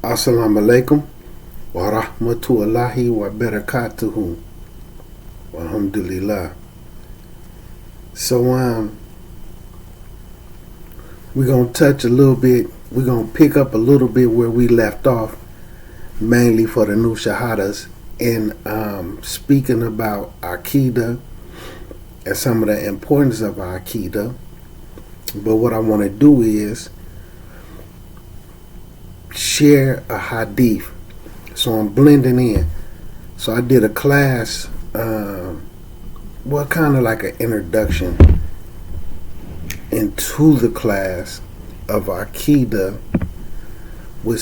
Assalamu alaikum wa rahmatullahi wa barakatuhu. Alhamdulillah. So we're gonna touch a little bit. We're gonna pick up a little bit where we left off, mainly for the new shahadas, in speaking about Aqidah and some of the importance of Aqidah. But what I want to do is share a hadith. So I'm blending in. So I did a class, kind of like an introduction into the class of Aqidah with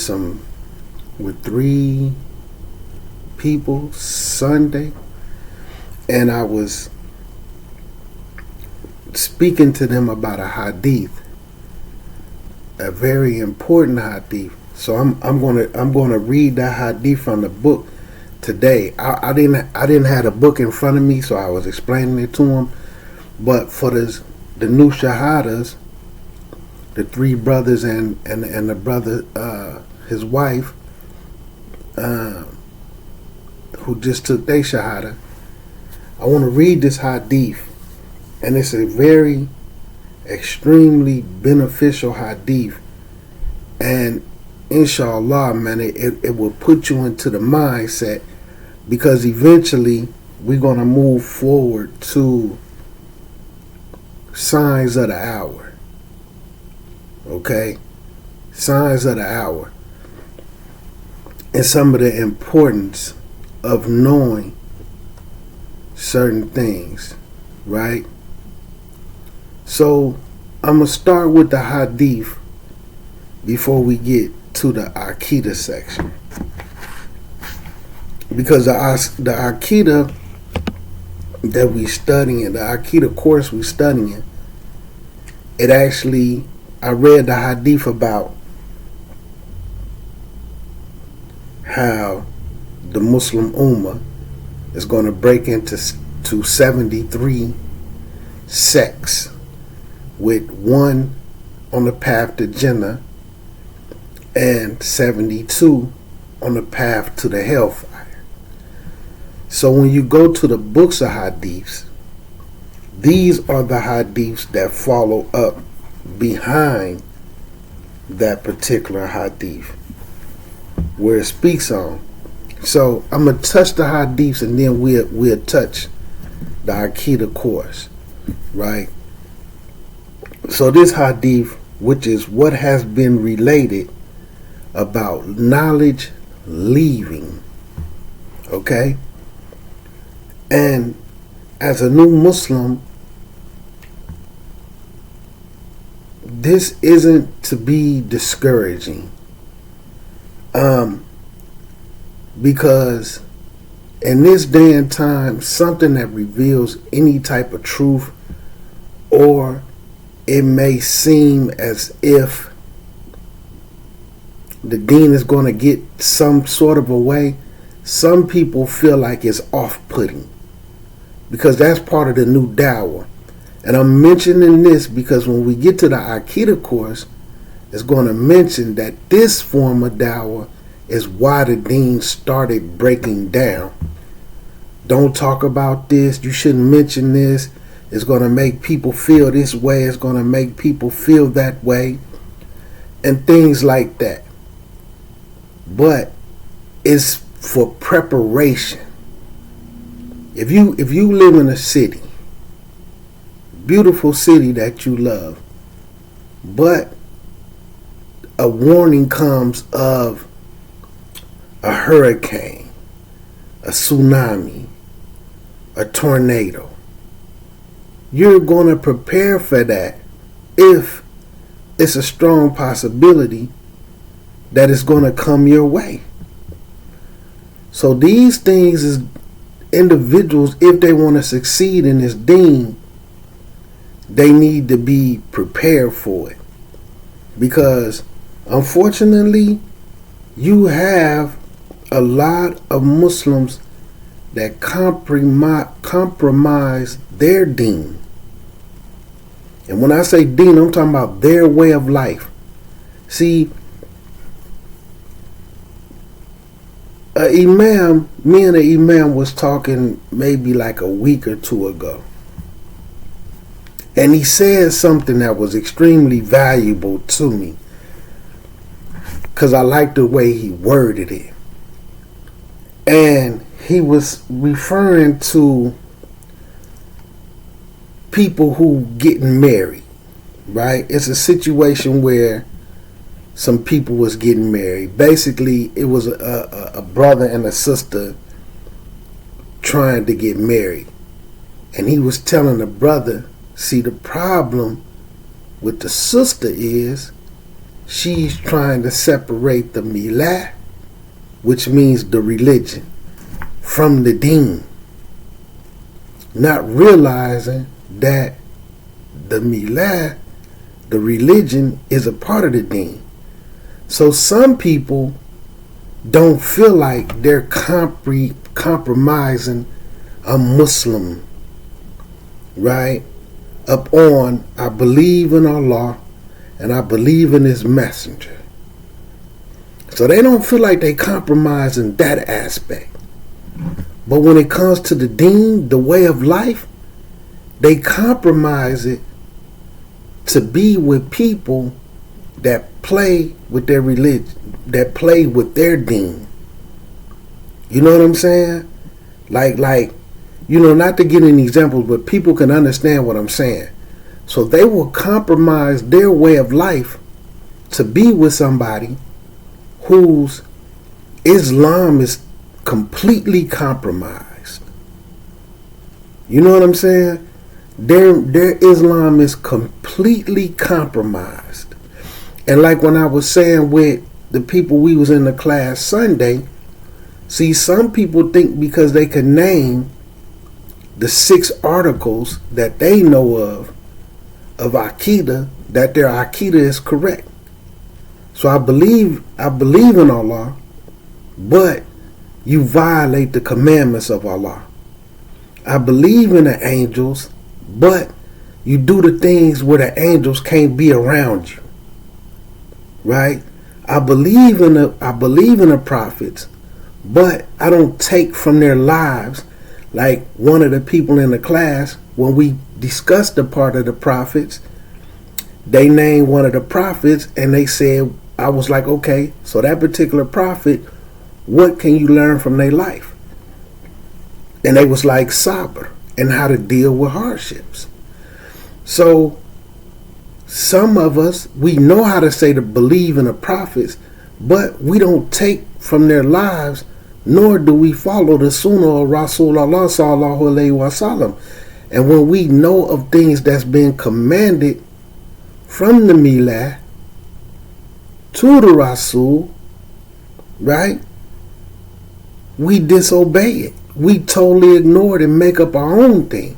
three people Sunday, and I was speaking to them about a hadith, a very important hadith. So I'm gonna read that hadith from the book today. I didn't have the book in front of me, so I was explaining it to them. But for the new shahadas, the three brothers and the brother, his wife, who just took their shahada, I want to read this hadith, and it's a very extremely beneficial hadith, and inshallah, man, it will put you into the mindset, because eventually we're going to move forward to signs of the hour. Okay? Signs of the hour. And some of the importance of knowing certain things, right? So I'm going to start with the hadith before we get to the Aqidah section, because the Aqidah that we studying, the Aqidah course we studying, it actually, I read the hadith about how the Muslim Ummah is going to break into 73 sects, with one on the path to Jannah and 72 on the path to the hellfire. So when you go to the books of hadiths, these are the hadiths that follow up behind that particular hadith where it speaks on. So I'm going to touch the hadiths, and then we'll touch the Aqidah course, right? So this hadith, which is what has been related about knowledge leaving, okay? And as a new Muslim, this isn't to be discouraging, because in this day and time, something that reveals any type of truth, or it may seem as if the deen is going to get some sort of a way, some people feel like it's off-putting, because that's part of the new dawah. And I'm mentioning this because when we get to the Aqidah course, it's going to mention that this form of dawah is why the deen started breaking down. Don't talk about this. You shouldn't mention this. It's going to make people feel this way. It's going to make people feel that way, and things like that. But it's for preparation. If you live in a city, beautiful city that you love, but a warning comes of a hurricane, a tsunami, a tornado, you're going to prepare for that if it's a strong possibility that it's going to come your way. So these things is individuals, if they want to succeed in this deen, they need to be prepared for it. Because unfortunately, you have a lot of Muslims that compromise their deen. And when I say deen, I'm talking about their way of life. See, Me and an imam was talking maybe like a week or two ago. And he said something that was extremely valuable to me, because I liked the way he worded it. And he was referring to people who getting married, right? It's a situation where some people was getting married. Basically, it was a brother and a sister trying to get married. And he was telling the brother, see, the problem with the sister is she's trying to separate the milah, which means the religion, from the deen, not realizing that the milah, the religion, is a part of the deen. So some people don't feel like they're compromising a Muslim, right? Up on, I believe in Allah and I believe in His messenger. So they don't feel like they compromising that aspect. But when it comes to the deen, the way of life, they compromise it to be with people that play with their religion, that play with their deen. You know what I'm saying? Like, not to get any examples, but people can understand what I'm saying. So they will compromise their way of life to be with somebody whose Islam is completely compromised. You know what I'm saying? Their Islam is completely compromised. And like when I was saying with the people we was in the class Sunday, see, some people think because they can name the 6 articles that they know of Aqidah, that their Aqidah is correct. So I believe in Allah, but you violate the commandments of Allah. I believe in the angels, but you do the things where the angels can't be around you. Right? I believe in the prophets, but I don't take from their lives. Like one of the people in the class, when we discussed the part of the prophets, they named one of the prophets and they said, I was like, okay, so that particular prophet, what can you learn from their life? And they was like sabr, and how to deal with hardships. So some of us, we know how to say to believe in the prophets, but we don't take from their lives, nor do we follow the sunnah of Rasulullah sallallahu alaihi wasallam. And when we know of things that's been commanded from the milah to the Rasul, right, we disobey it. We totally ignore it and make up our own thing.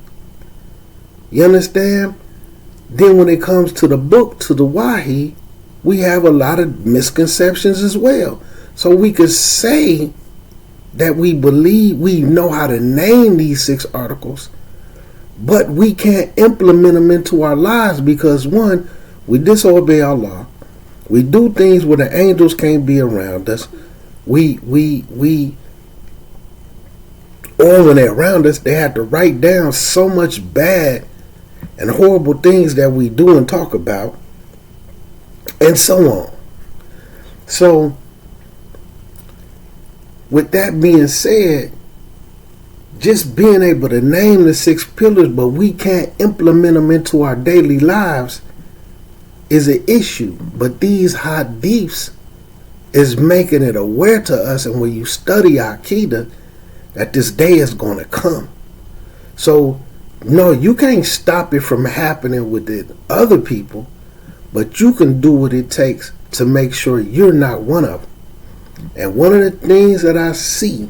You understand? Then when it comes to the book, to the Wahi, we have a lot of misconceptions as well. So we could say that we believe, we know how to name these 6 articles, but we can't implement them into our lives because, one, we disobey Allah. We do things where the angels can't be around us. Or when they're around us, they have to write down so much bad and horrible things that we do and talk about, and so on. So, with that being said, just being able to name the 6 pillars, but we can't implement them into our daily lives, is an issue. But these hadiths is making it aware to us, and when you study Aqidah, that this day is going to come. So, no, you can't stop it from happening with the other people, but you can do what it takes to make sure you're not one of them. And one of the things that I see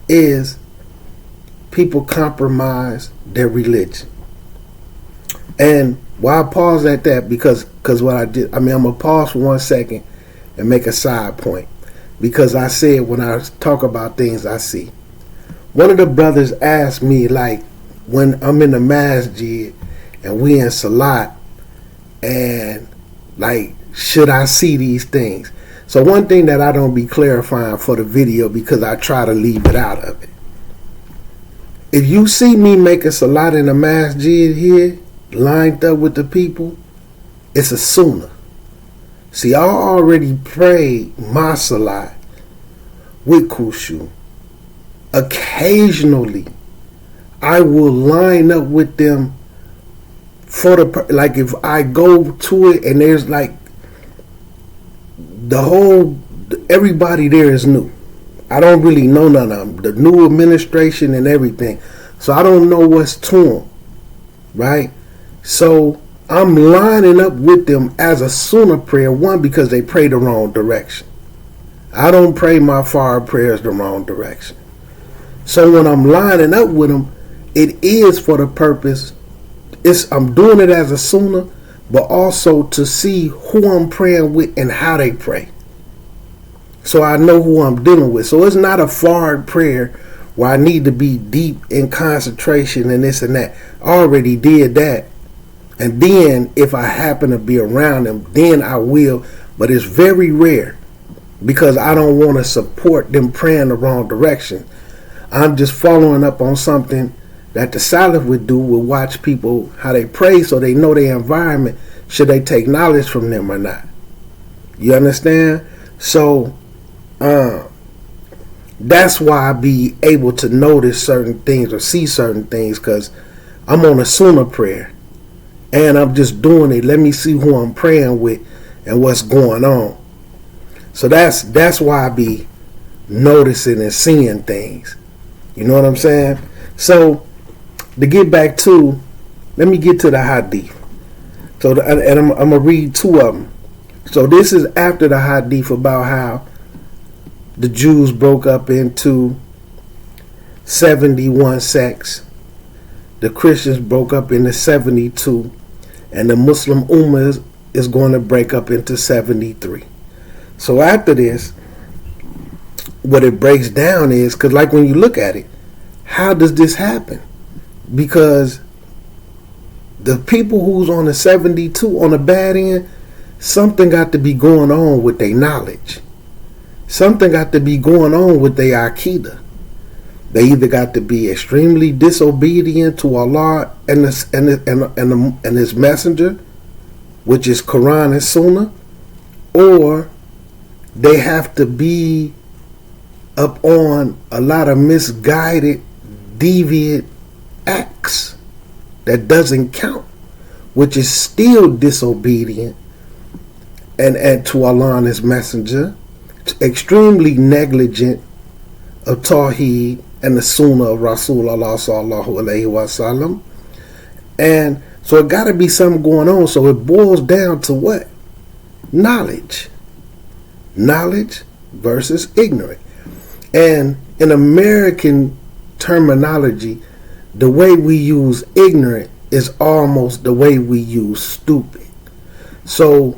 is people compromise their religion. And why I pause at that, because what I did, I'm going to pause for 1 second and make a side point. Because I said when I talk about things I see. One of the brothers asked me, like, when I'm in the masjid and we in salat, and like, should I see these things? So one thing that I don't be clarifying for the video, because I try to leave it out of it. If you see me making salat in the masjid here, lined up with the people, it's a sunnah. See, I already prayed my salat with khushu. Occasionally, I will line up with them for the, like if I go to it and there's like everybody there is new. I don't really know none of them. The new administration and everything. So I don't know what's to them. Right? So I'm lining up with them as a sunnah prayer. One, because they pray the wrong direction. I don't pray my fard prayers the wrong direction. So when I'm lining up with them, it is for the purpose. I'm doing it as a sunnah, but also to see who I'm praying with and how they pray. So I know who I'm dealing with. So it's not a fard prayer where I need to be deep in concentration and this and that. I already did that. And then if I happen to be around them, then I will. But it's very rare, because I don't want to support them praying the wrong direction. I'm just following up on something that the Salaf would do, would watch people how they pray so they know their environment, should they take knowledge from them or not. You understand? So that's why I be able to notice certain things or see certain things, because I'm on a sunnah prayer and I'm just doing it. Let me see who I'm praying with and what's going on. So that's why I be noticing and seeing things. You know what I'm saying? So to get back to, let me get to the hadith. So and I'm going to read two of them. So this is after the hadith about how the Jews broke up into 71 sects. The Christians broke up into 72. And the Muslim Ummah is going to break up into 73. So after this, what it breaks down is, because like when you look at it, how does this happen? Because the people who's on the 72 on the bad end, something got to be going on with their knowledge. Something got to be going on with their Aqidah. They either got to be extremely disobedient to Allah and His Messenger, which is Quran and Sunnah, or they have to be up on a lot of misguided, deviant acts that doesn't count, which is still disobedient and to Allah and His Messenger, extremely negligent of Tawheed and the Sunnah of Rasulullah sallallahu alaihi wasallam. And so it got to be something going on. So it boils down to what? Knowledge. Knowledge versus ignorant. And in American terminology, the way we use ignorant is almost the way we use stupid. So,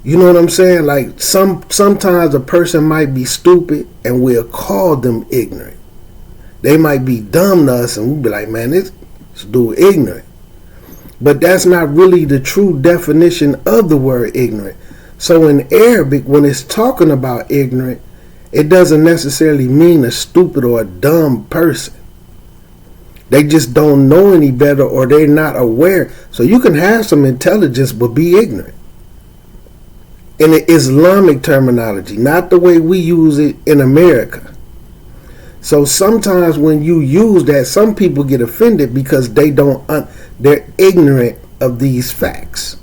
you know what I'm saying? Like sometimes a person might be stupid and we'll call them ignorant. They might be dumb to us and we'll be like, man, this dude ignorant. But that's not really the true definition of the word ignorant. So in Arabic, when it's talking about ignorant, it doesn't necessarily mean a stupid or a dumb person. They just don't know any better, or they're not aware. So you can have some intelligence but be ignorant. In the Islamic terminology, not the way we use it in America. So sometimes when you use that, some people get offended because they're ignorant of these facts.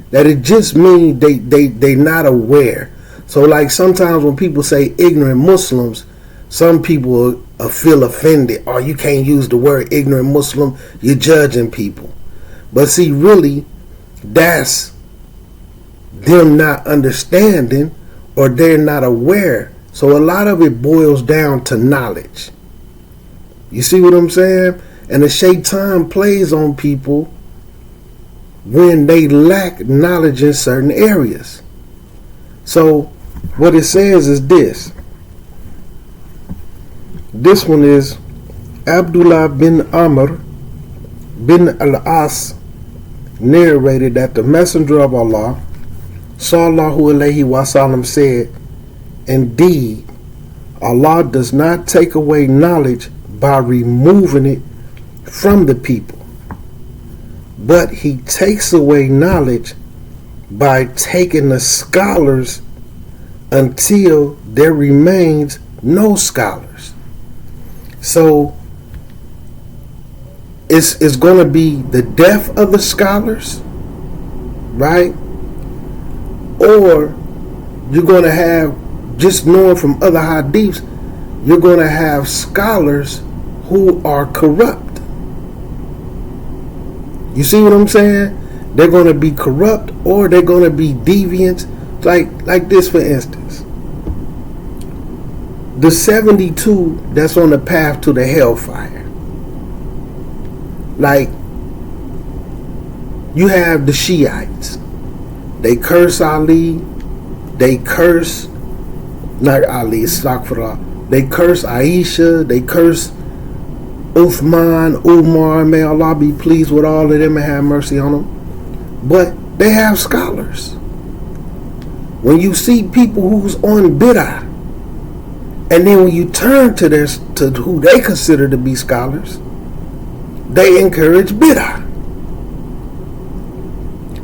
That it just means they're not aware. So like sometimes when people say ignorant Muslims, some people feel offended. Oh, you can't use the word ignorant Muslim, you're judging people. But see, really, that's them not understanding, or they're not aware. So a lot of it boils down to knowledge. You see what I'm saying? And the shaitan plays on people when they lack knowledge in certain areas. So what it says is this. This one is Abdullah bin Amr bin al-As narrated that the Messenger of Allah Sallallahu Alaihi Wasallam said, indeed, Allah does not take away knowledge by removing it from the people, but He takes away knowledge by taking the scholars until there remains no scholars. So it's going to be the death of the scholars, right? Or you're going to have, just knowing from other hadiths, you're going to have scholars who are corrupt. You see what I'm saying? They're going to be corrupt, or they're going to be deviants. Like this, for instance. The 72 that's on the path to the hellfire. Like, you have the Shiites. They curse Ali. They curse, not Ali, Astaghfirullah. They curse Aisha. They curse Uthman, Umar. May Allah be pleased with all of them and have mercy on them. But they have scholars. When you see people who's on bid'ah, and then when you turn to who they consider to be scholars, they encourage bid'ah.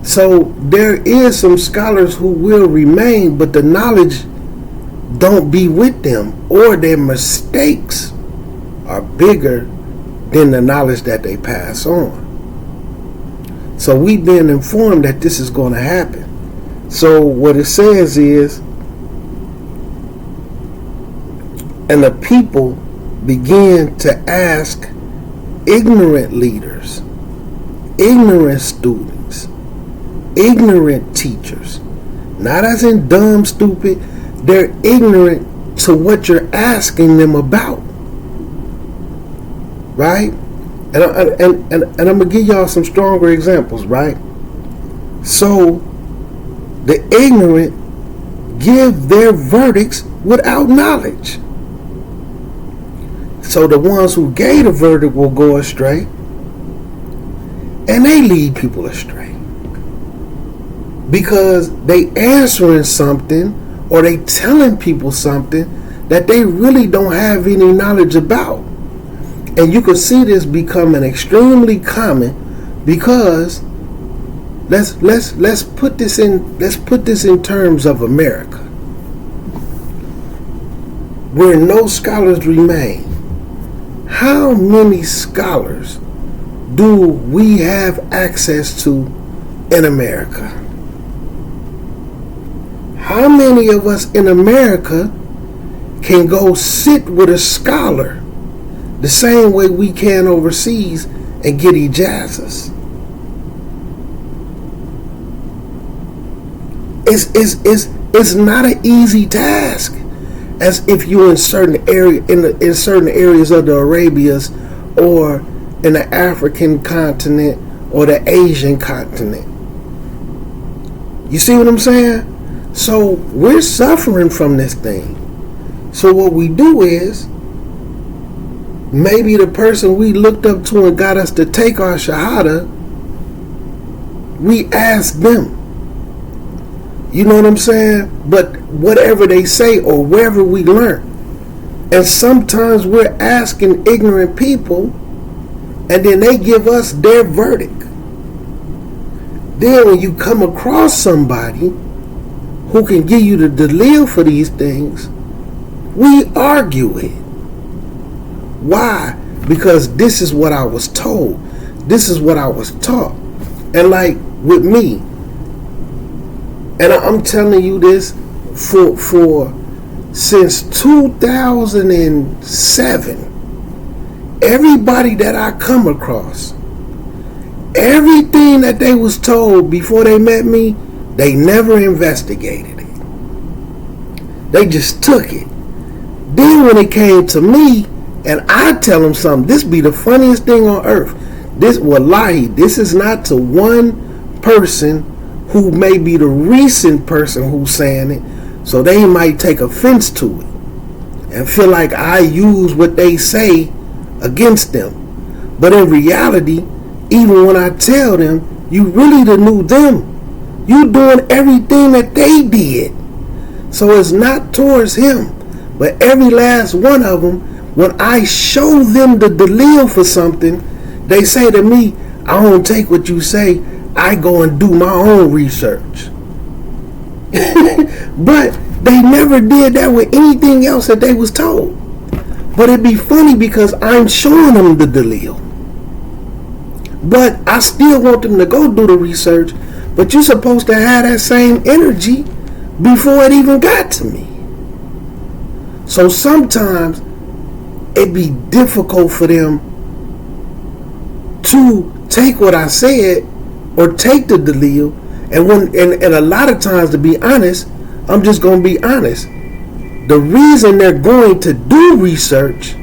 So there is some scholars who will remain, but the knowledge don't be with them, or their mistakes are bigger than the knowledge that they pass on. So we've been informed that this is going to happen. So what it says is, and the people begin to ask ignorant leaders, ignorant students, ignorant teachers, not as in dumb, stupid, they're ignorant to what you're asking them about, right? And I'm gonna give y'all some stronger examples, right? So the ignorant give their verdicts without knowledge. So the ones who gave the verdict will go astray, and they lead people astray because they answering something, or they telling people something that they really don't have any knowledge about. And you can see this becoming extremely common because let's put this in terms of America, where no scholars remain. How many scholars do we have access to in America? How many of us in America can go sit with a scholar the same way we can overseas and get ijazas? It's not an easy task, as if you're in certain areas of the Arabias, or in the African continent or the Asian continent. You see what I'm saying? So we're suffering from this thing. So what we do is, maybe the person we looked up to and got us to take our shahada, we ask them. You know what I'm saying? But whatever they say or wherever we learn. And sometimes we're asking ignorant people, and then they give us their verdict. Then when you come across somebody who can give you the dalil for these things, we argue it. Why? Because this is what I was told. This is what I was taught. And like with me, and I'm telling you this for since 2007, everybody that I come across, everything that they was told before they met me, they never investigated it. They just took it. Then when it came to me, and I tell them something, this be the funniest thing on earth. This, wallahi, this is not to one person who may be the recent person who's saying it, so they might take offense to it and feel like I use what they say against them. But in reality, even when I tell them, you really done knew them. You doing everything that they did. So it's not towards him. But every last one of them, when I show them the dalil for something, they say to me, I don't take what you say. I go and do my own research. But they never did that with anything else that they was told. But it'd be funny because I'm showing them the dalil. But I still want them to go do the research. But you're supposed to have that same energy before it even got to me. So sometimes it'd be difficult for them to take what I said or take the dalil. And a lot of times, to be honest, I'm just going to be honest. The reason they're going to do research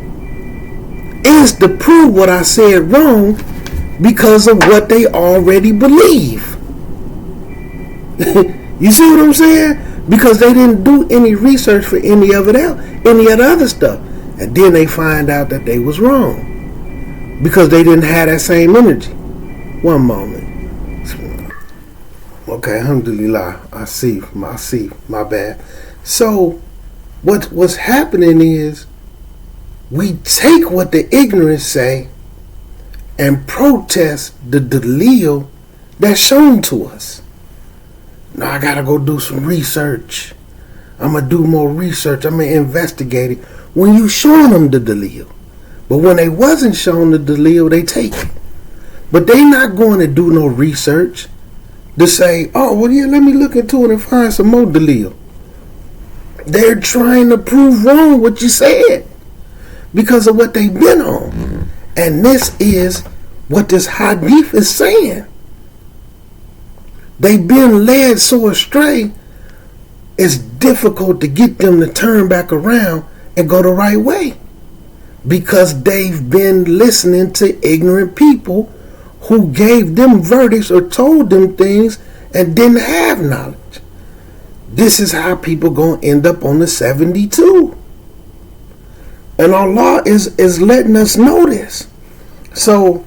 is to prove what I said wrong because of what they already believe. You see what I'm saying? Because they didn't do any research for any of the other stuff. And then they find out that they was wrong because they didn't have that same energy. One moment. Okay, alhamdulillah. I see, my bad. So, what's happening is we take what the ignorant say and protest the dalil that's shown to us. Now I gotta go do some research. I'm gonna do more research. I'm gonna investigate it. When you showing them the dalil, but when they wasn't shown the dalil, they take it. But they not going to do no research to say, oh, well, yeah, let me look into it and find some more dalil. They're trying to prove wrong what you said because of what they've been on. And this is what this hadith is saying. They've been led so astray, it's difficult to get them to turn back around and go the right way because they've been listening to ignorant people who gave them verdicts or told them things and didn't have knowledge. This is how people going to end up on the 72. And Allah is letting us know this. So,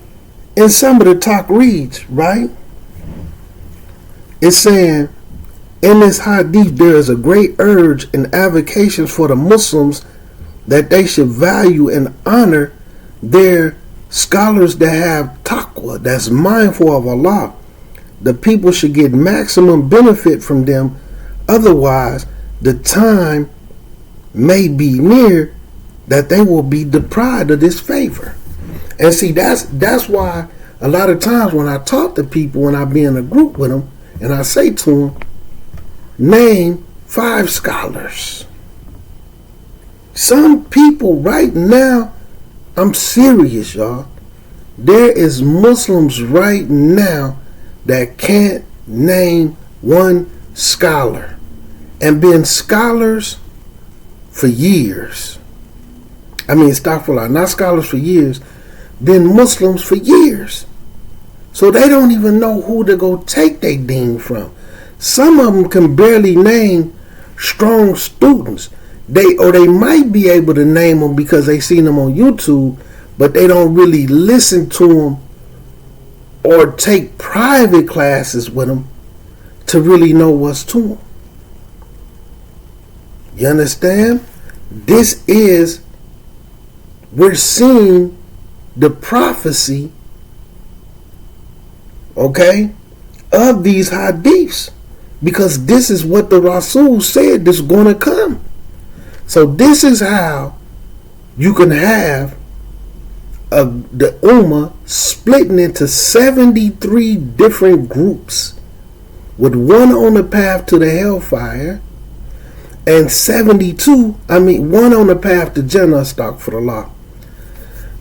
in some of the talk reads, right? It's saying, in this hadith, there is a great urge and avocations for the Muslims that they should value and honor their scholars that have taqwa, that's mindful of Allah. The people should get maximum benefit from them. Otherwise, the time may be near that they will be deprived of this favor. And see, that's why a lot of times when I talk to people, when I be in a group with them, and I say to them, name 5 scholars. Some people right now, I'm serious, y'all. There is Muslims right now that can't name one scholar and been scholars for years. I mean, astaghfirullah, not scholars for years, been Muslims for years. So they don't even know who to go take their deen from. Some of them can barely name strong students. They might be able to name them because they seen them on YouTube, but they don't really listen to them or take private classes with them to really know what's to them. You understand? This is, we're seeing the prophecy, okay, of these hadiths, because this is what the Rasul said is going to come. So this is how you can have the Ummah splitting into 73 different groups, with one on the path to the hellfire and one on the path to Jannah, astaghfirullah,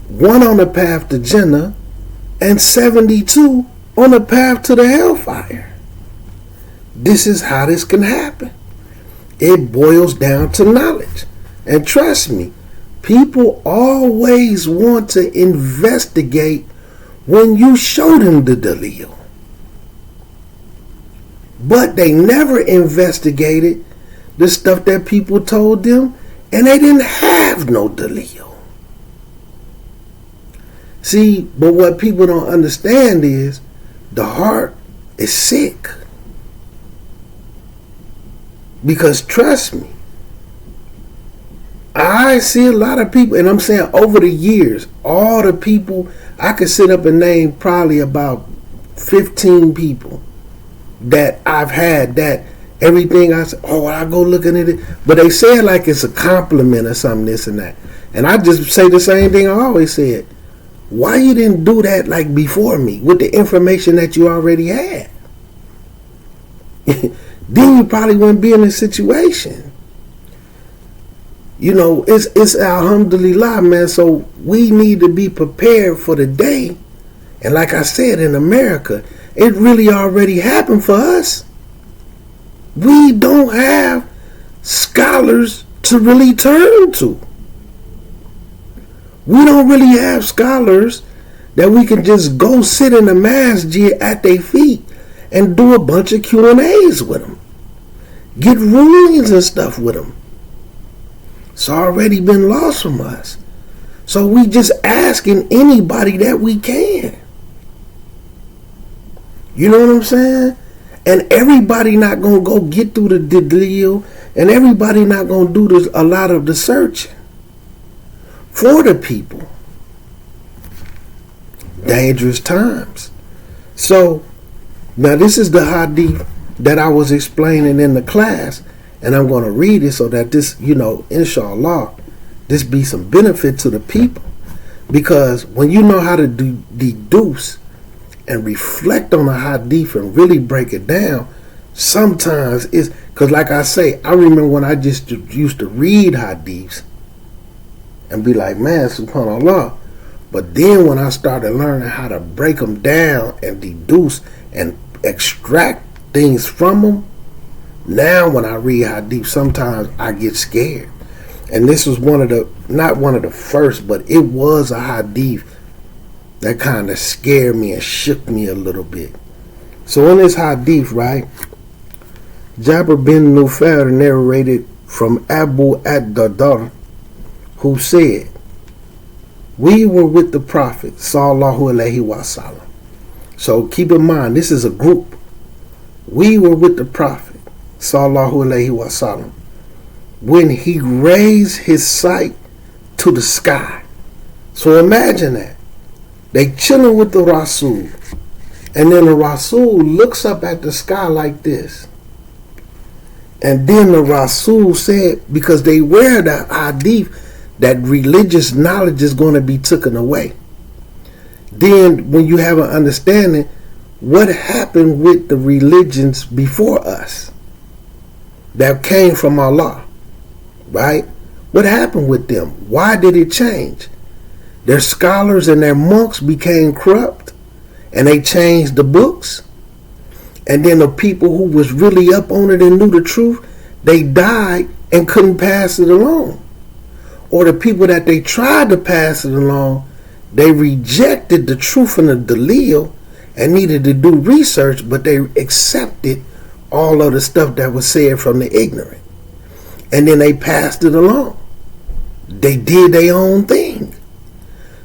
one on the path to Jannah and 72 on the path to the hellfire. This is how this can happen. It boils down to knowledge. And trust me, people always want to investigate when you show them the dalil. But they never investigated the stuff that people told them, and they didn't have no dalil. See, but what people don't understand is the heart is sick. Because trust me, I see a lot of people, and I'm saying over the years, all the people, I could sit up and name probably about 15 people that I've had that everything I say, oh, I go looking at it, but they say it like it's a compliment or something, this and that. And I just say the same thing I always said. Why you didn't do that like before me with the information that you already had? Then you probably wouldn't be in this situation. You know, it's alhamdulillah, man. So we need to be prepared for the day. And like I said, in America, it really already happened for us. We don't have scholars to really turn to. We don't really have scholars that we can just go sit in the masjid at their feet and do a bunch of Q&As with them. Get rulings and stuff with them. It's already been lost from us. So we just asking anybody that we can. You know what I'm saying? And everybody not going to go get through the deal, and everybody not going to do a lot of the searching for the people. Dangerous times. So now this is the hadith that I was explaining in the class, and I'm going to read it so that this, you know, inshallah, this be some benefit to the people. Because when you know how to deduce and reflect on a hadith and really break it down, sometimes it's, because like I say, I remember when I just used to read hadiths and be like, man, subhanallah. But then when I started learning how to break them down and deduce and extract things from them, now when I read hadith, sometimes I get scared. And this was not one of the first, but it was a hadith that kind of scared me and shook me a little bit. So in this hadith, right, Jabir bin Nufair narrated from Abu ad-Dardar, who said, we were with the Prophet sallallahu alaihi wasallam. So keep in mind, this is a group. We were with the Prophet sallallahu alaihi wasallam when he raised his sight to the sky. So imagine that. They chilling with the Rasul, and then the Rasul looks up at the sky like this. And then the Rasul said, because they wear the hadith that religious knowledge is going to be taken away. Then when you have an understanding, what happened with the religions before us that came from Allah, right? What happened with them? Why did it change? Their scholars and their monks became corrupt, and they changed the books. And then the people who was really up on it and knew the truth, they died and couldn't pass it along. Or the people that they tried to pass it along, they rejected the truth and the dalil and needed to do research, but they accepted all of the stuff that was said from the ignorant. And then they passed it along. They did their own thing.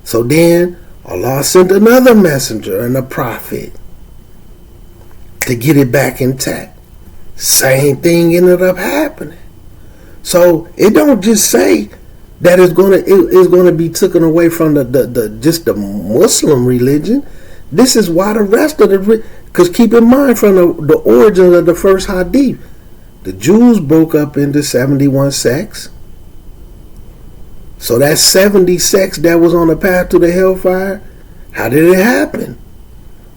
So then Allah sent another messenger and a prophet to get it back intact. Same thing ended up happening. So it don't just say that it's gonna be taken away from the just the Muslim religion. This is why the rest of the, because keep in mind from the origins of the first hadith, the Jews broke up into 71 sects. So that 70 sects that was on the path to the hellfire, how did it happen?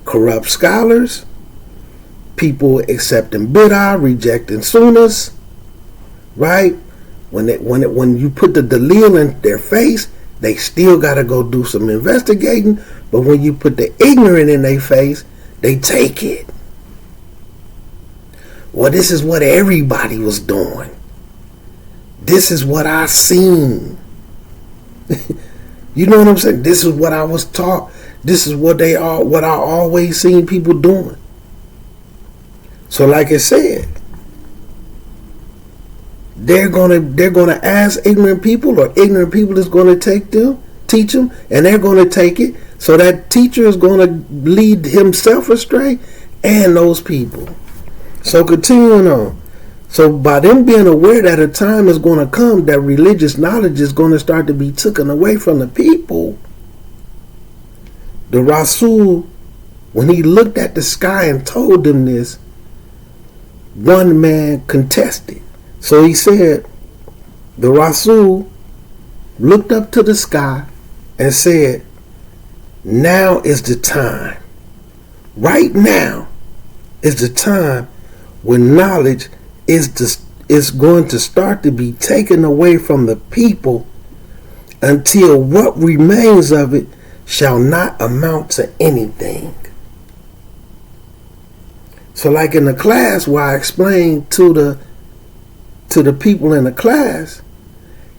Corrupt scholars, people accepting bid'ah, rejecting sunnahs, right? When you put the dalil in their face, they still got to go do some investigating. But when you put the ignorant in their face, they take it. Well, this is what everybody was doing. This is what I seen. You know what I'm saying? This is what I was taught. This is what I always seen people doing. So like I said, they're gonna ask ignorant people, or ignorant people is gonna teach them, and they're gonna take it. So that teacher is gonna lead himself astray and those people. So continuing on, So by them being aware that a time is going to come that religious knowledge is going to start to be taken away from the people, the Rasul, when he looked at the sky and told them this, one man contested. So he said, the Rasul looked up to the sky and said, now is the time. Right now is the time when knowledge is going to start to be taken away from the people until what remains of it shall not amount to anything. So like in the class where I explained to the people in the class,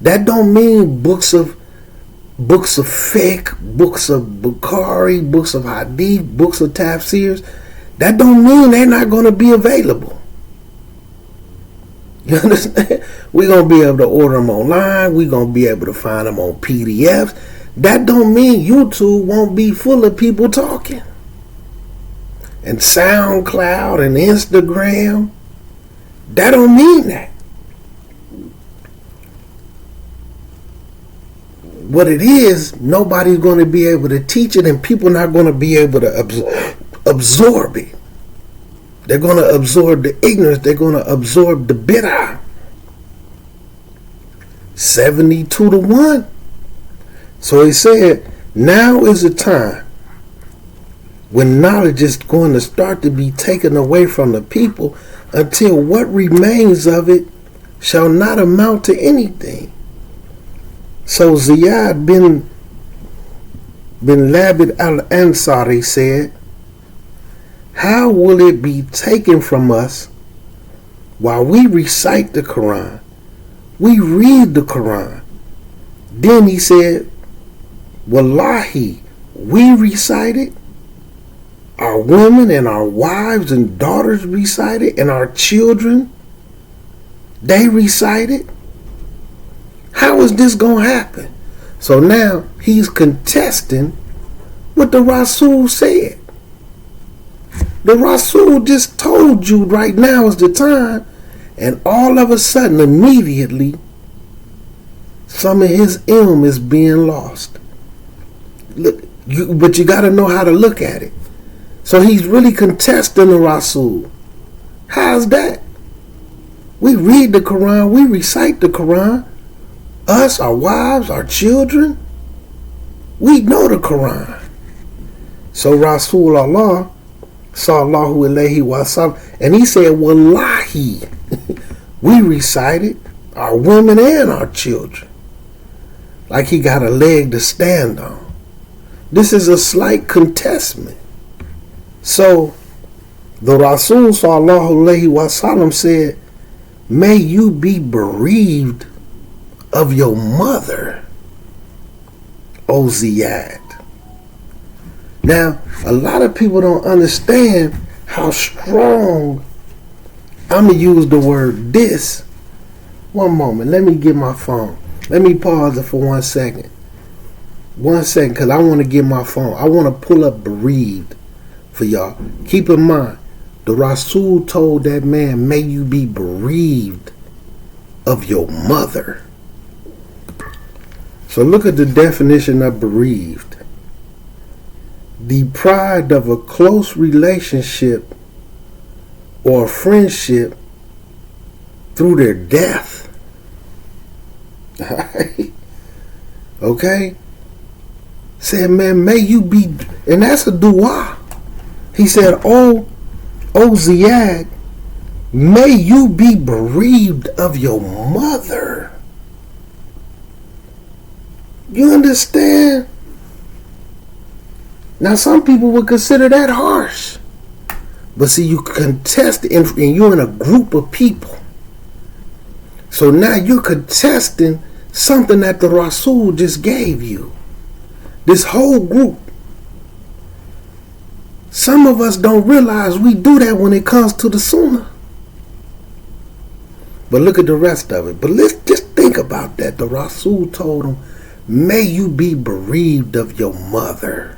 that don't mean books of fiqh, books of Bukhari, books of hadith, books of tafsirs. That don't mean they're not going to be available. You understand? We're going to be able to order them online. We're going to be able to find them on PDFs. That don't mean YouTube won't be full of people talking. And SoundCloud and Instagram. That don't mean that. What it is, nobody's going to be able to teach it, and people not going to be able to absorb it. They're going to absorb the ignorance. They're going to absorb the bid'ah. 72-1. So he said, now is the time when knowledge is going to start to be taken away from the people until what remains of it shall not amount to anything. So Ziyad bin Labid al-Ansari said, how will it be taken from us while we recite the Quran? We read the Quran. Then he said, Wallahi, we recite it. Our women and our wives and daughters recite it, and our children, they recite it. How is this going to happen? So now he's contesting what the Rasul said. The Rasul just told you right now is the time, and all of a sudden, immediately, some of his ilm is being lost. Look, but you got to know how to look at it. So he's really contesting the Rasul. How's that? We read the Quran, we recite the Quran. Us, our wives, our children, we know the Quran. So Rasulullah sallallahu alayhi wa sallam, and he said, Wallahi, we recite it, our women and our children. Like he got a leg to stand on. This is a slight contestment. So the Rasul sallallahu alayhi wa sallam said, may you be bereaved of your mother, O Ziyad. Now, a lot of people don't understand how strong, I'm going to use the word this. One moment, let me get my phone. Let me pause it for 1 second. 1 second, because I want to get my phone. I want to pull up bereaved for y'all. Keep in mind, the Rasul told that man, may you be bereaved of your mother. So look at the definition of bereaved. Deprived of a close relationship or friendship through their death. Okay? Said, man, may you be, and that's a dua. He said, oh Ziyad, may you be bereaved of your mother. You understand? Now, some people would consider that harsh. But see, you contest and you're in a group of people. So now you're contesting something that the Rasul just gave you. This whole group. Some of us don't realize we do that when it comes to the Sunnah. But look at the rest of it. But let's just think about that. The Rasul told him, may you be bereaved of your mother.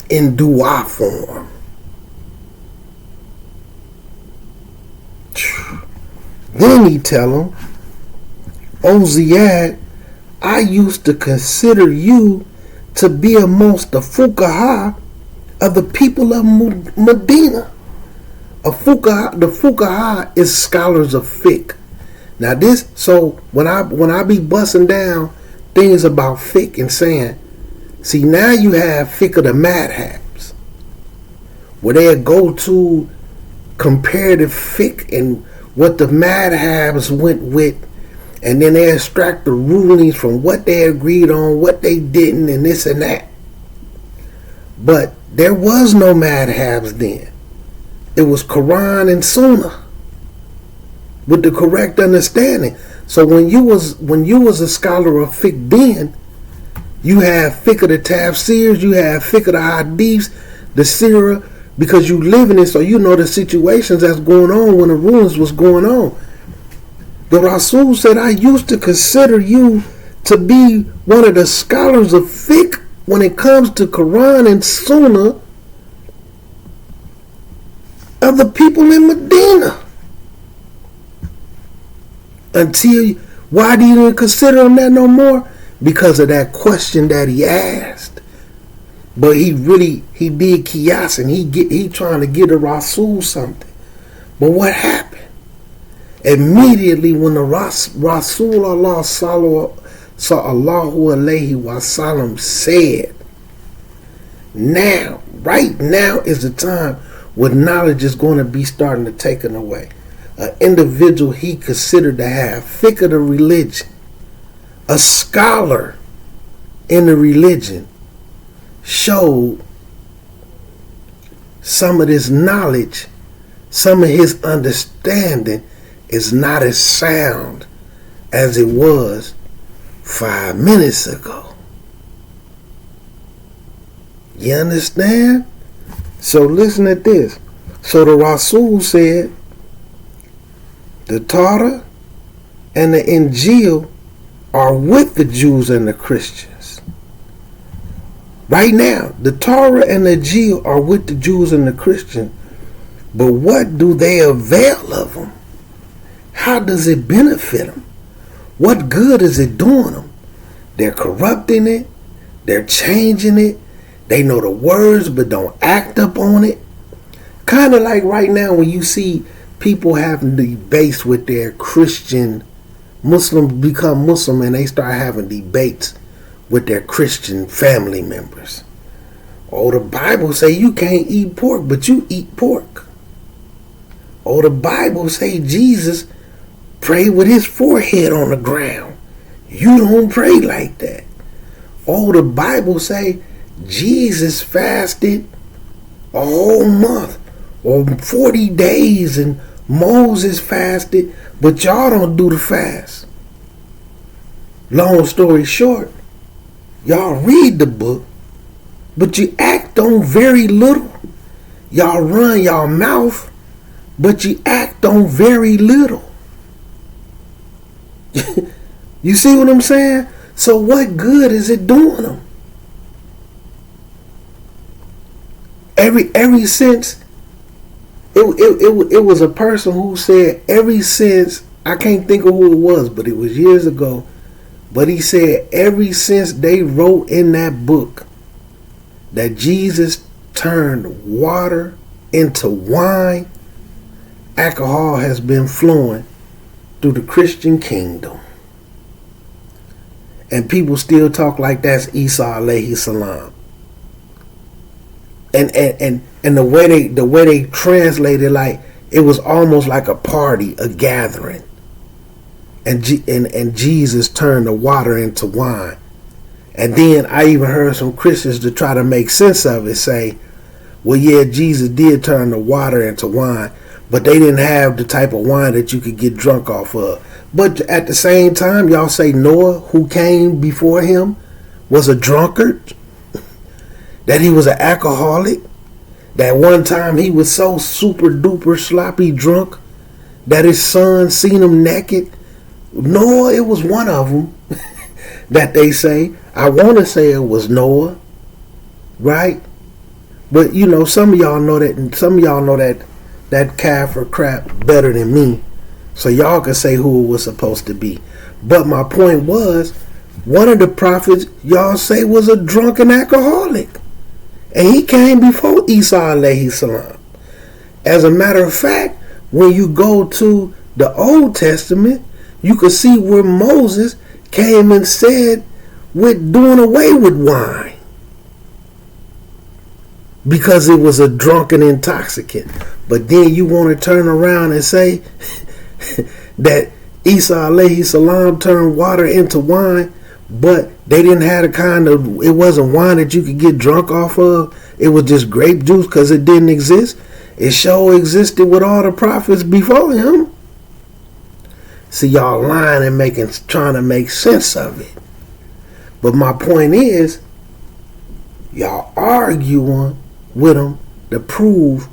In dua form. Then he tell him, O Ziyad, I used to consider you to be amongst the fuqaha of the people of Medina. The fuqaha is scholars of fiqh. Now this, so when I be busting down things about fiqh and saying, see, now you have fiqh of the madhabs, where they go to comparative fiqh and what the madhabs went with, and then they extract the rulings from what they agreed on, what they didn't, and this and that. But there was no madhabs then. It was Quran and Sunnah with the correct understanding. So when you was a scholar of fiqh then, you have fiqh of the tafsirs, you have fiqh of the hadiths, the sirah, because you live in it, so you know the situations that's going on when the rulings was going on. The Rasul said, I used to consider you to be one of the scholars of fiqh when it comes to Quran and Sunnah of the people in Medina. Why do you consider him that no more? Because of that question that he asked. But he did qiyas, and he trying to get a Rasul something. But what happened? Immediately when the Rasul Allah sallallahu alayhi wasallam said, right now is the time when knowledge is going to be starting to taken away. An individual he considered to have fiqh of the religion, a scholar in the religion, showed some of this knowledge, some of his understanding is not as sound as it was 5 minutes ago. You understand? So listen at this. So the Rasul said, the Torah and the Injil are with the Jews and the Christians. Right now, the Torah and the Injil are with the Jews and the Christians. But what do they avail of them? How does it benefit them? What good is it doing them? They're corrupting it. They're changing it. They know the words but don't act up on it. Kind of like right now when you see people having debates with their Christian, Muslims become Muslim and they start having debates with their Christian family members. Oh, the Bible say you can't eat pork, but you eat pork. Oh, the Bible say Jesus prayed with his forehead on the ground. You don't pray like that. Oh, the Bible say Jesus fasted a whole month or 40 days and Moses fasted, but y'all don't do the fast. Long story short, y'all read the book, but you act on very little. Y'all run y'all mouth, but you act on very little. You see what I'm saying? So what good is it doing them? Ever since it was a person who said, ever since, I can't think of who it was, but it was years ago, but he said ever since they wrote in that book that Jesus turned water into wine, alcohol has been flowing through the Christian kingdom. And people still talk like that's Isa alayhi salam. And the way they translated, like it was almost like a party, a gathering. And Jesus turned the water into wine. And then I even heard some Christians, to try to make sense of it, say, well, yeah, Jesus did turn the water into wine, but they didn't have the type of wine that you could get drunk off of. But at the same time, y'all say Noah, who came before him, was a drunkard, that he was an alcoholic, that one time he was so super duper sloppy drunk that his son seen him naked. Noah, it was one of them that they say. I want to say it was Noah, right? But you know, some of y'all know that, and some of y'all know that kafir crap better than me. So y'all can say who it was supposed to be. But my point was, one of the prophets y'all say was a drunken alcoholic. And he came before Isa alayhi salam. As a matter of fact, when you go to the Old Testament, you can see where Moses came and said with doing away with wine because it was a drunken intoxicant. But then you want to turn around and say that Isa alayhi salam turned water into wine, but they didn't have it wasn't wine that you could get drunk off of. It was just grape juice because it didn't exist. It sure existed with all the prophets before him. See, y'all lying and trying to make sense of it. But my point is, y'all arguing with them to prove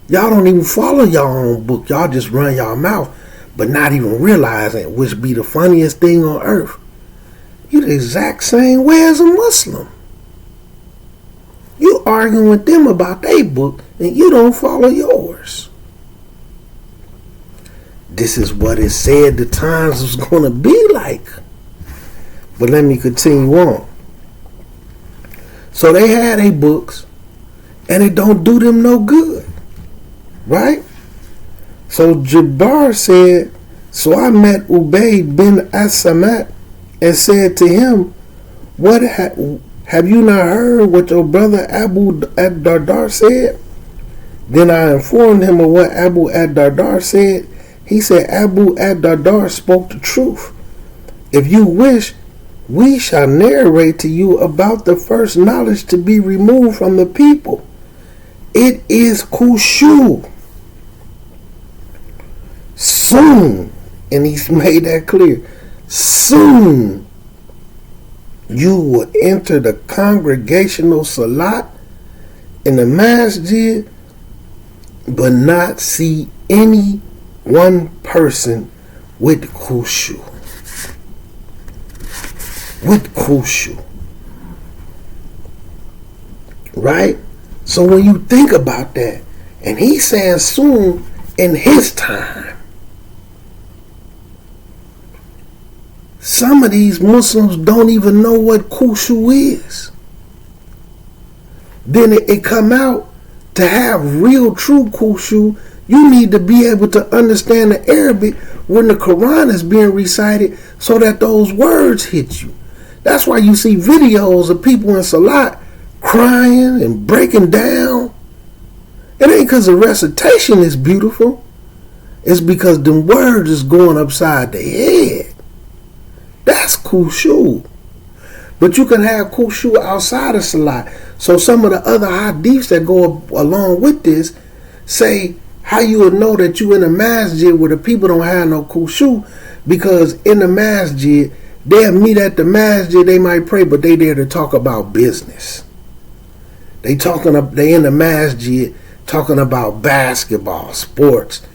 y'all don't even follow y'all own book. Y'all just run y'all mouth, but not even realizing, which be the funniest thing on earth. You the exact same way as a Muslim. You arguing with them about their book and you don't follow yours. This is what it said the times was going to be like. But let me continue on. So they had their books and it don't do them no good. Right? So Jabbar said, so I met Ubayd bin As-Samat and said to him, what have you not heard what your brother Abu ad-Dardar said? Then I informed him of what Abu ad-Dardar said. He said, Abu ad-Dardar spoke the truth. If you wish, we shall narrate to you about the first knowledge to be removed from the people. It is khushu. Soon, and he's made that clear, soon you will enter the congregational salat in the masjid, but not see any one person with khushu. With khushu. Right? So when you think about that, and he's saying soon in his time, some of these Muslims don't even know what khushu is. Then it come out to have real true khushu. You need to be able to understand the Arabic when the Quran is being recited so that those words hit you. That's why you see videos of people in Salat crying and breaking down. It ain't because the recitation is beautiful. It's because the words is going upside their head. That's khushu. But you can have khushu outside of Salat. So some of the other hadiths that go along with this say how you would know that you in a masjid where the people don't have no khushu, because in the masjid, they'll meet at the masjid, they might pray, but they there to talk about business. They in the masjid talking about basketball, sports,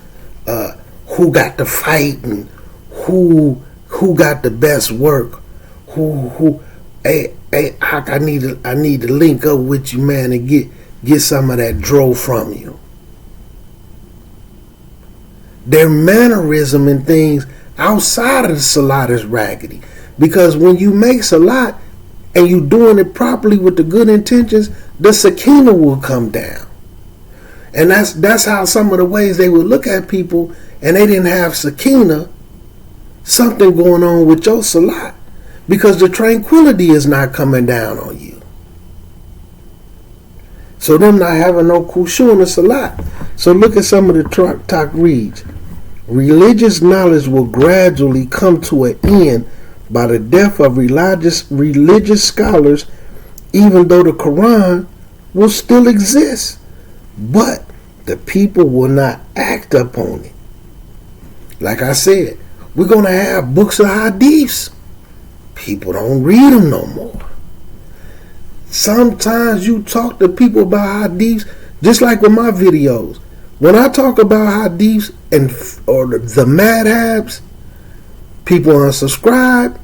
who got the fight and who got the best work, hey, I need to link up with you, man, and get some of that dro from you. Their mannerism and things outside of the salat is raggedy. Because when you make salat and you doing it properly with the good intentions, the sakina will come down. And that's how some of the ways they would look at people and they didn't have sakina, something going on with your salat. Because the tranquility is not coming down on you. So them not having no khushu in the salat. So look at some of the talk reads. Religious knowledge will gradually come to an end by the death of religious scholars, even though the Quran will still exist. But the people will not act upon it. Like I said, we're going to have books of hadiths. People don't read them no more. Sometimes you talk to people about hadiths, just like with my videos. When I talk about hadiths or the madhabs, people unsubscribe,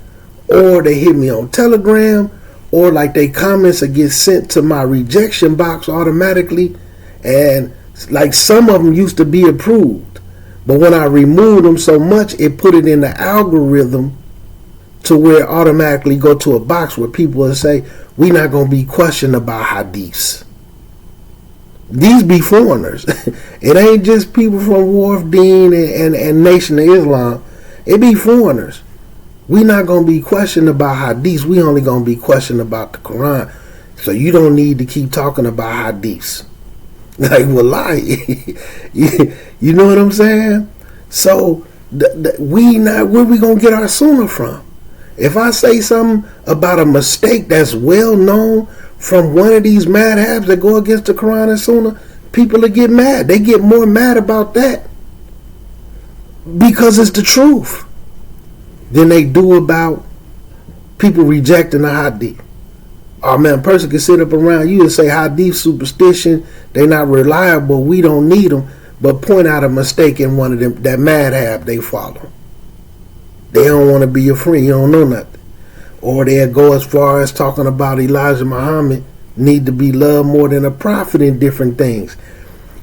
or they hit me on Telegram, or like they comments that get sent to my rejection box automatically, and like some of them used to be approved, But when I removed them so much, it put it in the algorithm to where it automatically go to a box where people will say, we not going to be questioned about hadiths. These be foreigners. It ain't just people from Wharf Dean and Nation of Islam. It be foreigners. We not going to be questioned about hadiths. We only going to be questioned about the Quran. So you don't need to keep talking about hadiths. Like, well, lie. You know what I'm saying? So where we going to get our sunnah from? If I say something about a mistake that's well known from one of these madhabs that go against the Quran and Sunnah, people will get mad. They get more mad about that because it's the truth than they do about people rejecting the hadith. Oh man, a person can sit up around you and say hadith superstition, they not reliable, we don't need them, but point out a mistake in one of them, that madhab they follow. They don't want to be your friend, you don't know nothing. Or they'll go as far as talking about Elijah Muhammad need to be loved more than a prophet in different things.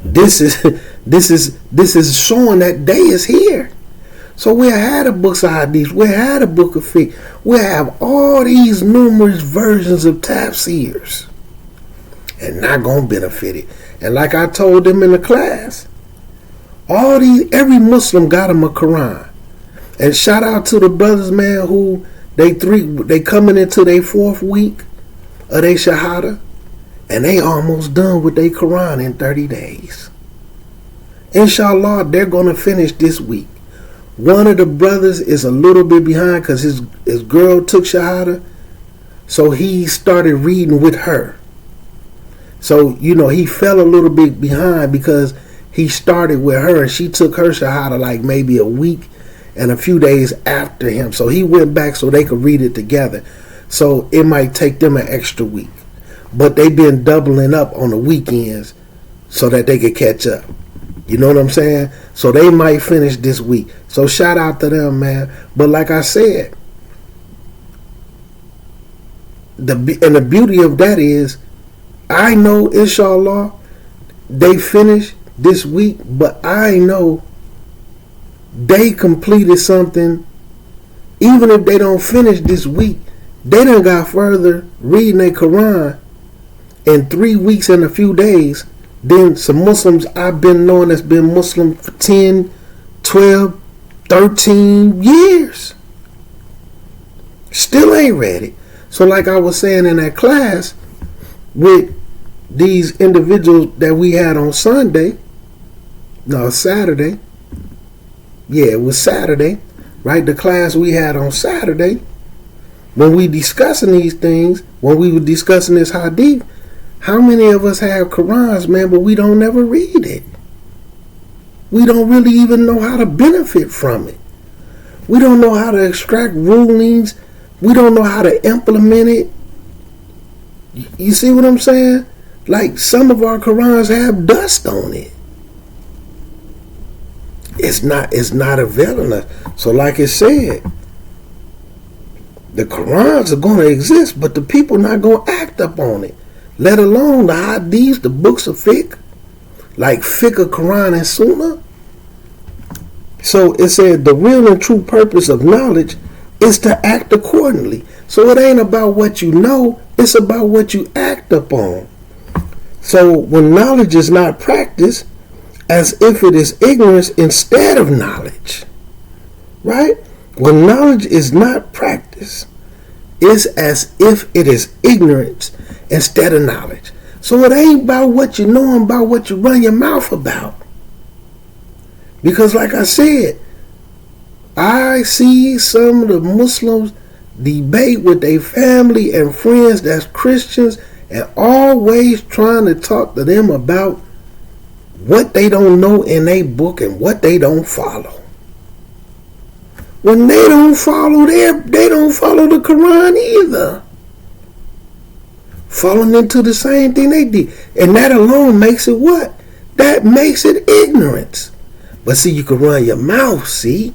This is showing that day is here. So we'll have the books of hadith, we'll have the book of fiqh, we'll have all these numerous versions of tafsirs and not gonna benefit it. And like I told them in the class, every Muslim got them a Quran. And shout out to the brothers, man, who they coming into their 4th week of their Shahada, and they almost done with their Quran in 30 days. Inshallah, they're gonna finish this week. One of the brothers is a little bit behind because his girl took Shahada, so he started reading with her. So, he fell a little bit behind because he started with her and she took her Shahada like maybe a week and a few days after him. So he went back so they could read it together. So it might take them an extra week. But they've been doubling up on the weekends so that they could catch up. You know what I'm saying? So they might finish this week. So shout out to them, man. But like I said, the beauty of that is, I know, inshallah, they finish this week, but I know they completed something. Even if they don't finish this week, they done got further reading their Quran in 3 weeks and a few days than some Muslims I've been knowing that's been Muslim for 10, 12, 13 years. Still ain't read it. So like I was saying in that class with these individuals that we had on Saturday. Yeah, it was Saturday, right? The class we had on Saturday, when we discussing these things, when we were discussing this hadith, how many of us have Qurans, man, but we don't never read it? We don't really even know how to benefit from it. We don't know how to extract rulings. We don't know how to implement it. You see what I'm saying? Like, some of our Qurans have dust on it. It's not availing us. So like it said, the Qurans are going to exist, but the people not going to act up on it. Let alone the hadiths, the books of fiqh, like fiqh of Quran and Sunnah. So it said the real and true purpose of knowledge is to act accordingly. So it ain't about what you know, it's about what you act upon. So when knowledge is not practiced, as if it is ignorance instead of knowledge, right? When knowledge is not practiced, it's as if it is ignorance instead of knowledge. So it ain't about what you know and about what you run your mouth about. Because like I said, I see some of the Muslims debate with their family and friends that's Christians and always trying to talk to them about what they don't know in their book and what they don't follow. When they don't follow they don't follow the Quran either. Falling into the same thing they did. And that alone makes it what? That makes it ignorance. But see, you can run your mouth, see?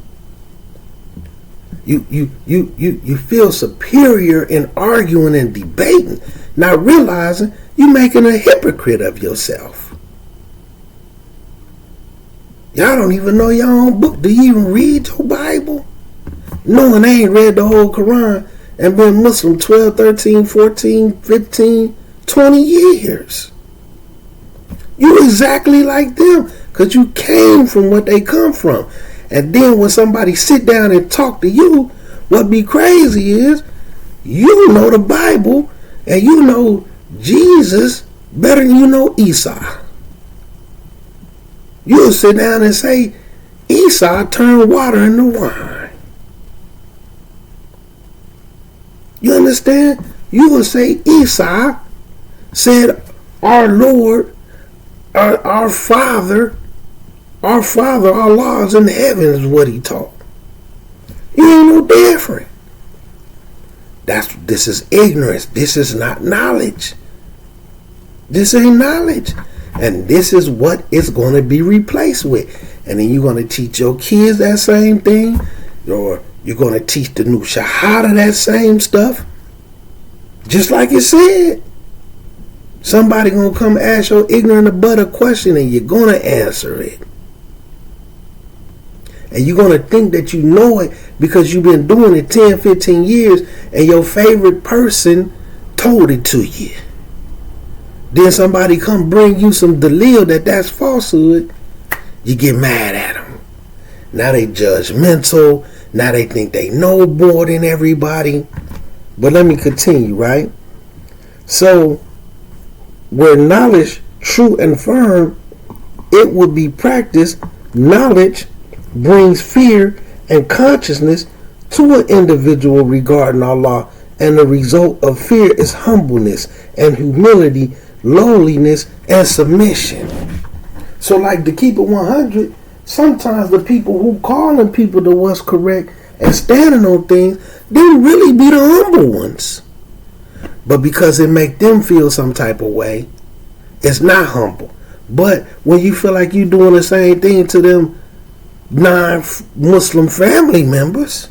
You feel superior in arguing and debating, not realizing you're making a hypocrite of yourself. Y'all don't even know your own book. Do you even read your Bible? Knowing they ain't read the whole Quran and been Muslim 12, 13, 14, 15, 20 years. You exactly like them because you came from what they come from. And then when somebody sit down and talk to you, what be crazy is you know the Bible and you know Jesus better than you know Esau. You'll sit down and say Esau turned water into wine. You understand? You will say Esau said our Lord, our Father, our law is in heaven is what he taught. You ain't no different. This is ignorance. This is not knowledge. This ain't knowledge. And this is what it's going to be replaced with. And then you're going to teach your kids that same thing. Or you're going to teach the new Shahada that same stuff. Just like it said. Somebody going to come ask your ignorant about a question and you're going to answer it. And you're going to think that you know it because you've been doing it 10, 15 years and your favorite person told it to you. Then somebody come bring you some dalil that's falsehood. You get mad at them. Now they judgmental. Now they think they know more than everybody. But let me continue, right? So, where knowledge true and firm, it would be practiced. Knowledge brings fear and consciousness to an individual regarding Allah, and the result of fear is humbleness and humility, lowliness and submission. So like to keep it 100, sometimes the people who calling people to what's correct and standing on things, they really be the humble ones. But because it make them feel some type of way, it's not humble. But when you feel like you doing the same thing to them non-Muslim family members,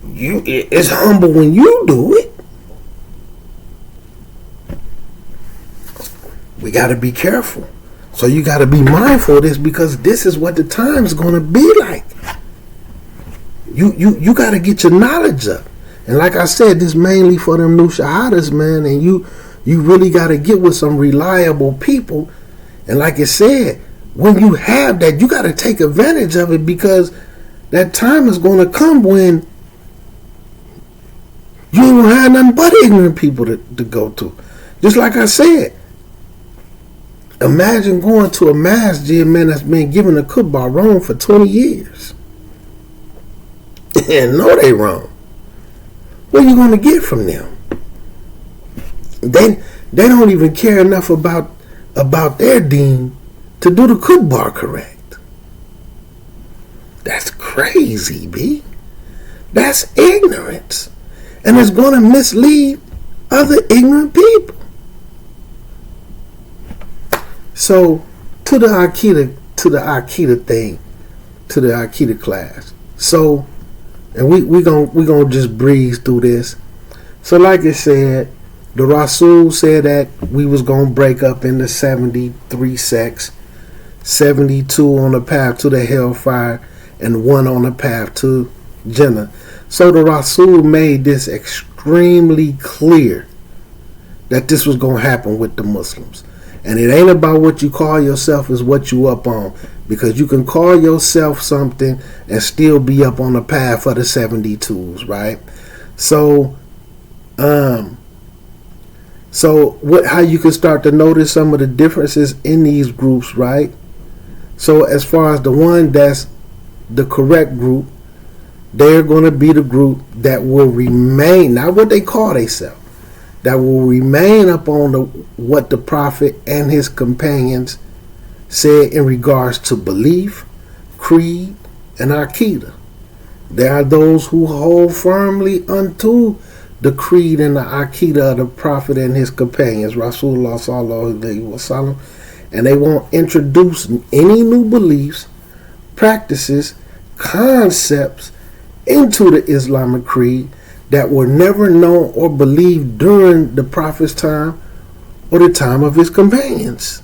it's humble when you do it. We got to be careful. So you got to be mindful of this because this is what the time's going to be like. You got to get your knowledge up. And like I said, this mainly for them new shahadas, man. And you really got to get with some reliable people. And like I said, when you have that, you got to take advantage of it because that time is going to come when you ain't going to have nothing but ignorant people to go to. Just like I said, imagine going to a masjid, man, that's been given a khutbah wrong for 20 years. And know they wrong. What are you going to get from them? They don't even care enough about their deen to do the khutbah correct. That's crazy, B. That's ignorance. And it's going to mislead other ignorant people. So, to the Aqidah thing, to the Aqidah class. So, and we gonna just breeze through this. So, like I said, the Rasul said that we was gonna break up into 73 sects, 72 on the path to the hellfire, and 1 on the path to Jannah. So the Rasul made this extremely clear that this was gonna happen with the Muslims. And it ain't about what you call yourself, is what you up on. Because you can call yourself something and still be up on the path for the 72s, right? So, how you can start to notice some of the differences in these groups, right? So as far as the one that's the correct group, they're going to be the group that will remain, not what they call themselves, that will remain up on what the Prophet and his companions said in regards to belief, creed, and Aqidah. There are those who hold firmly unto the creed and the Aqidah of the Prophet and his companions, Rasulullah sallallahu alaihi wasallam, and they won't introduce any new beliefs, practices, concepts into the Islamic creed that were never known or believed during the Prophet's time or the time of his companions.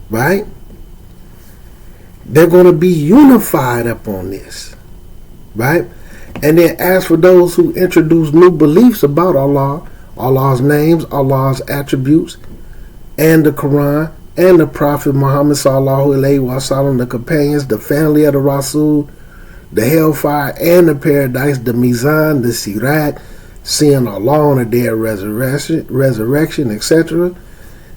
Right? they're going to be unified up on this, right? And then as for those who introduce new beliefs about Allah, Allah's names, Allah's attributes, and the Quran, and the Prophet Muhammad sallallahu alaihi wasallam, the companions, the family of the Rasul, the hellfire and the paradise, the Mizan, the Sirat, seeing Allah on the day of resurrection, etc.,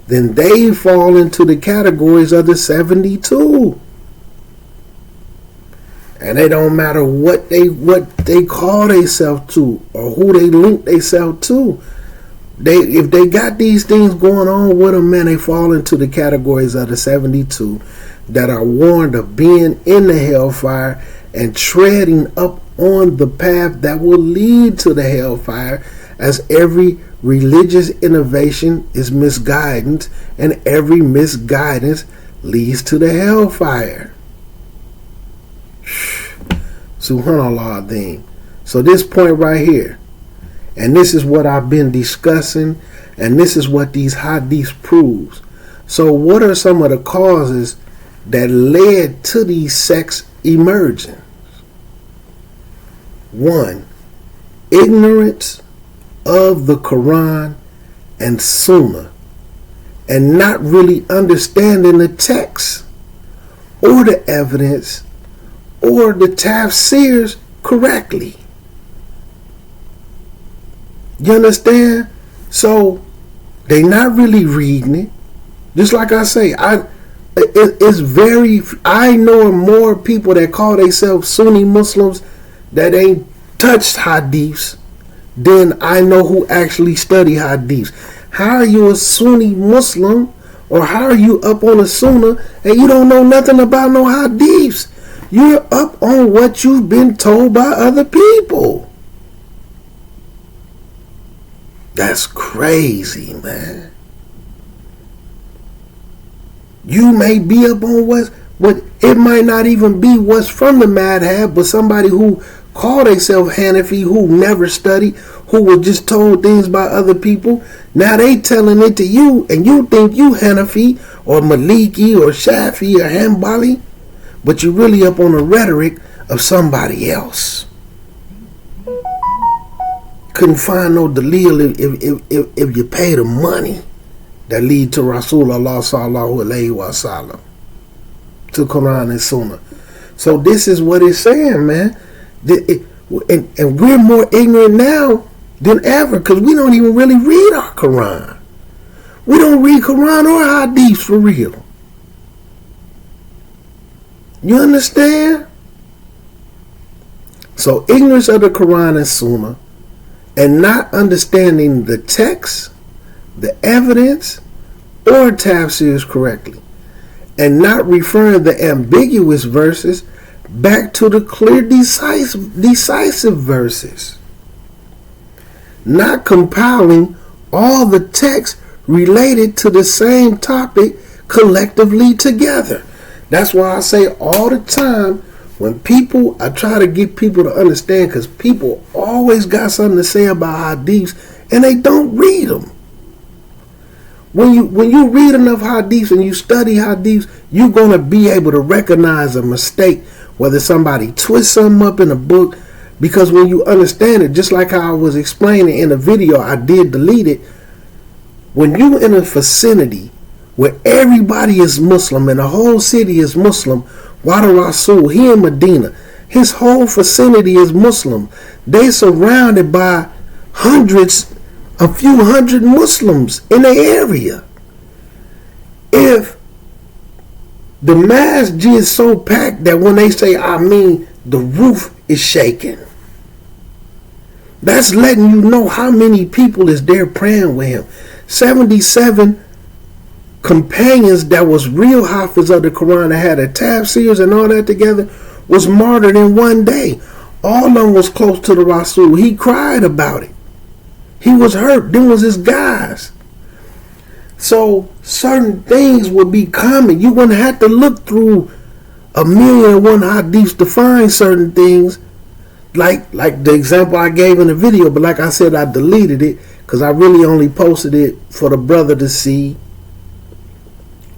then they fall into the categories of the 72. And it don't matter what they call themselves to or who they link themselves to. If they got these things going on with them, man, they fall into the categories of the 72 that are warned of being in the hellfire and treading up on the path that will lead to the hellfire, as every religious innovation is misguidance and every misguidance leads to the hellfire. Subhanallah Adhim. So this point right here, and this is what I've been discussing, and this is what these hadiths proves. So what are some of the causes that led to these sects emerging? 1. Ignorance of the Quran and Sunnah, and not really understanding the text or the evidence or the tafsirs correctly. You understand? So they not really reading it. Just like I say, I know more people that call themselves Sunni Muslims that ain't touched hadiths than I know who actually study hadiths. How are you a Sunni Muslim, or how are you up on a Sunnah and you don't know nothing about no hadiths? You're up on what you've been told by other people. That's crazy, man. You may be up on what it might not even be what's from the madhab, but somebody who call themselves Hanafi, who never studied, who was just told things by other people. Now they telling it to you, and you think you Hanafi or Maliki or Shafi or Hanbali, but you're really up on the rhetoric of somebody else. Couldn't find no dalil if you pay the money that lead to Rasulullah sallallahu alaihi wasallam, to Quran and Sunnah. So this is what it's saying, man. And we're more ignorant now than ever, because we don't even really read our Quran. We don't read Quran or Hadith for real. You understand? So ignorance of the Quran and Sunnah, and not understanding the text, the evidence, or tafsirs correctly, and not referring the ambiguous verses back to the clear, decisive verses. Not compiling all the texts related to the same topic collectively together. That's why I say all the time, when I try to get people to understand, because people always got something to say about hadiths and they don't read them. When you read enough hadiths and you study hadiths, you're going to be able to recognize a mistake, whether somebody twists something up in a book, because when you understand it, just like how I was explaining in a video, I did delete it. When you're in a vicinity where everybody is Muslim and the whole city is Muslim, Wada Rasul, he in Medina, his whole vicinity is Muslim. They surrounded by a few hundred Muslims in the area. If the masjid is so packed that when they say Ameen, the roof is shaking, that's letting you know how many people is there praying with him. 77 companions that was real hafiz of the Quran, that had a tafsirs and all that together, was martyred in one day. All of them was close to the Rasul. He cried about it. He was hurt. Them was his guys. So certain things would be coming. You wouldn't have to look through 1,000,001 hadiths to find certain things. Like the example I gave in the video, but like I said, I deleted it because I really only posted it for the brother to see.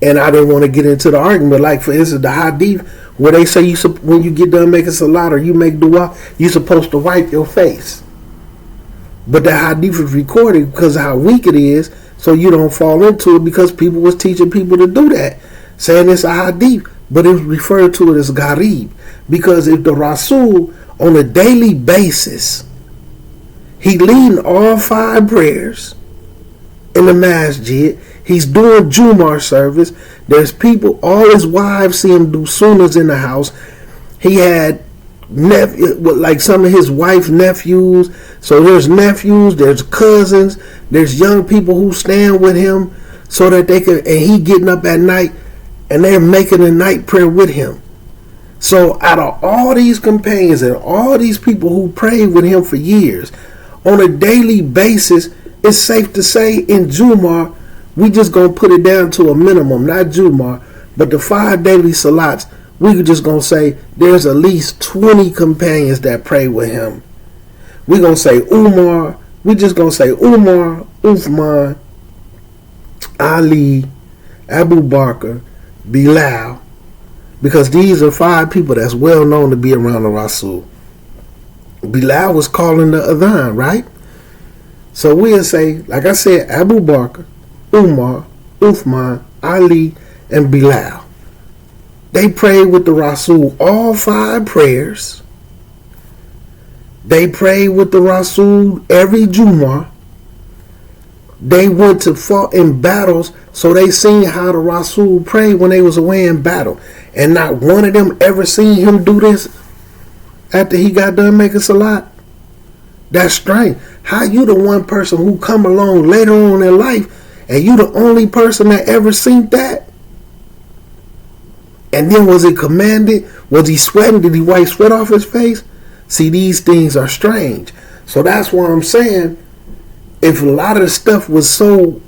And I didn't want to get into the argument. Like, for instance, the hadith, where they say when you get done making salat or you make dua, you're supposed to wipe your face. But the hadith is recorded because of how weak it is, so you don't fall into it, because people was teaching people to do that, saying it's a hadith, but it was referred to it as gharib. Because if the Rasul, on a daily basis, he leading all 5 prayers in the masjid, he's doing Jum'ah service, there's people, all his wives see him do sunnahs in the house. He had like some of his wife's nephews, so there's nephews, there's cousins, there's young people who stand with him so that they can, and he getting up at night and they're making a night prayer with him. So out of all these companions and all these people who prayed with him for years, on a daily basis, it's safe to say in Jum'ah, we just gonna put it down to a minimum, not Jum'ah, but the 5 daily salats, we just gonna say there's at least 20 companions that pray with him. We gonna say Umar, we just gonna say Umar, Uthman, Ali, Abu Bakr, Bilal, because these are 5 people that's well known to be around the Rasul. Bilal was calling the adhan, right? So we'll say, like I said, Abu Bakr, Umar, Uthman, Ali, and Bilal. They prayed with the Rasul all 5 prayers. They prayed with the Rasul every Jumu'ah. They went to fought in battles, so they seen how the Rasul prayed when they was away in battle. And not one of them ever seen him do this after he got done making salat. That's strange. How you the one person who come along later on in life and you the only person that ever seen that? And then was it commanded? Was he sweating? Did he wipe sweat off his face? See, these things are strange. So that's why I'm saying, if a lot of the stuff was so,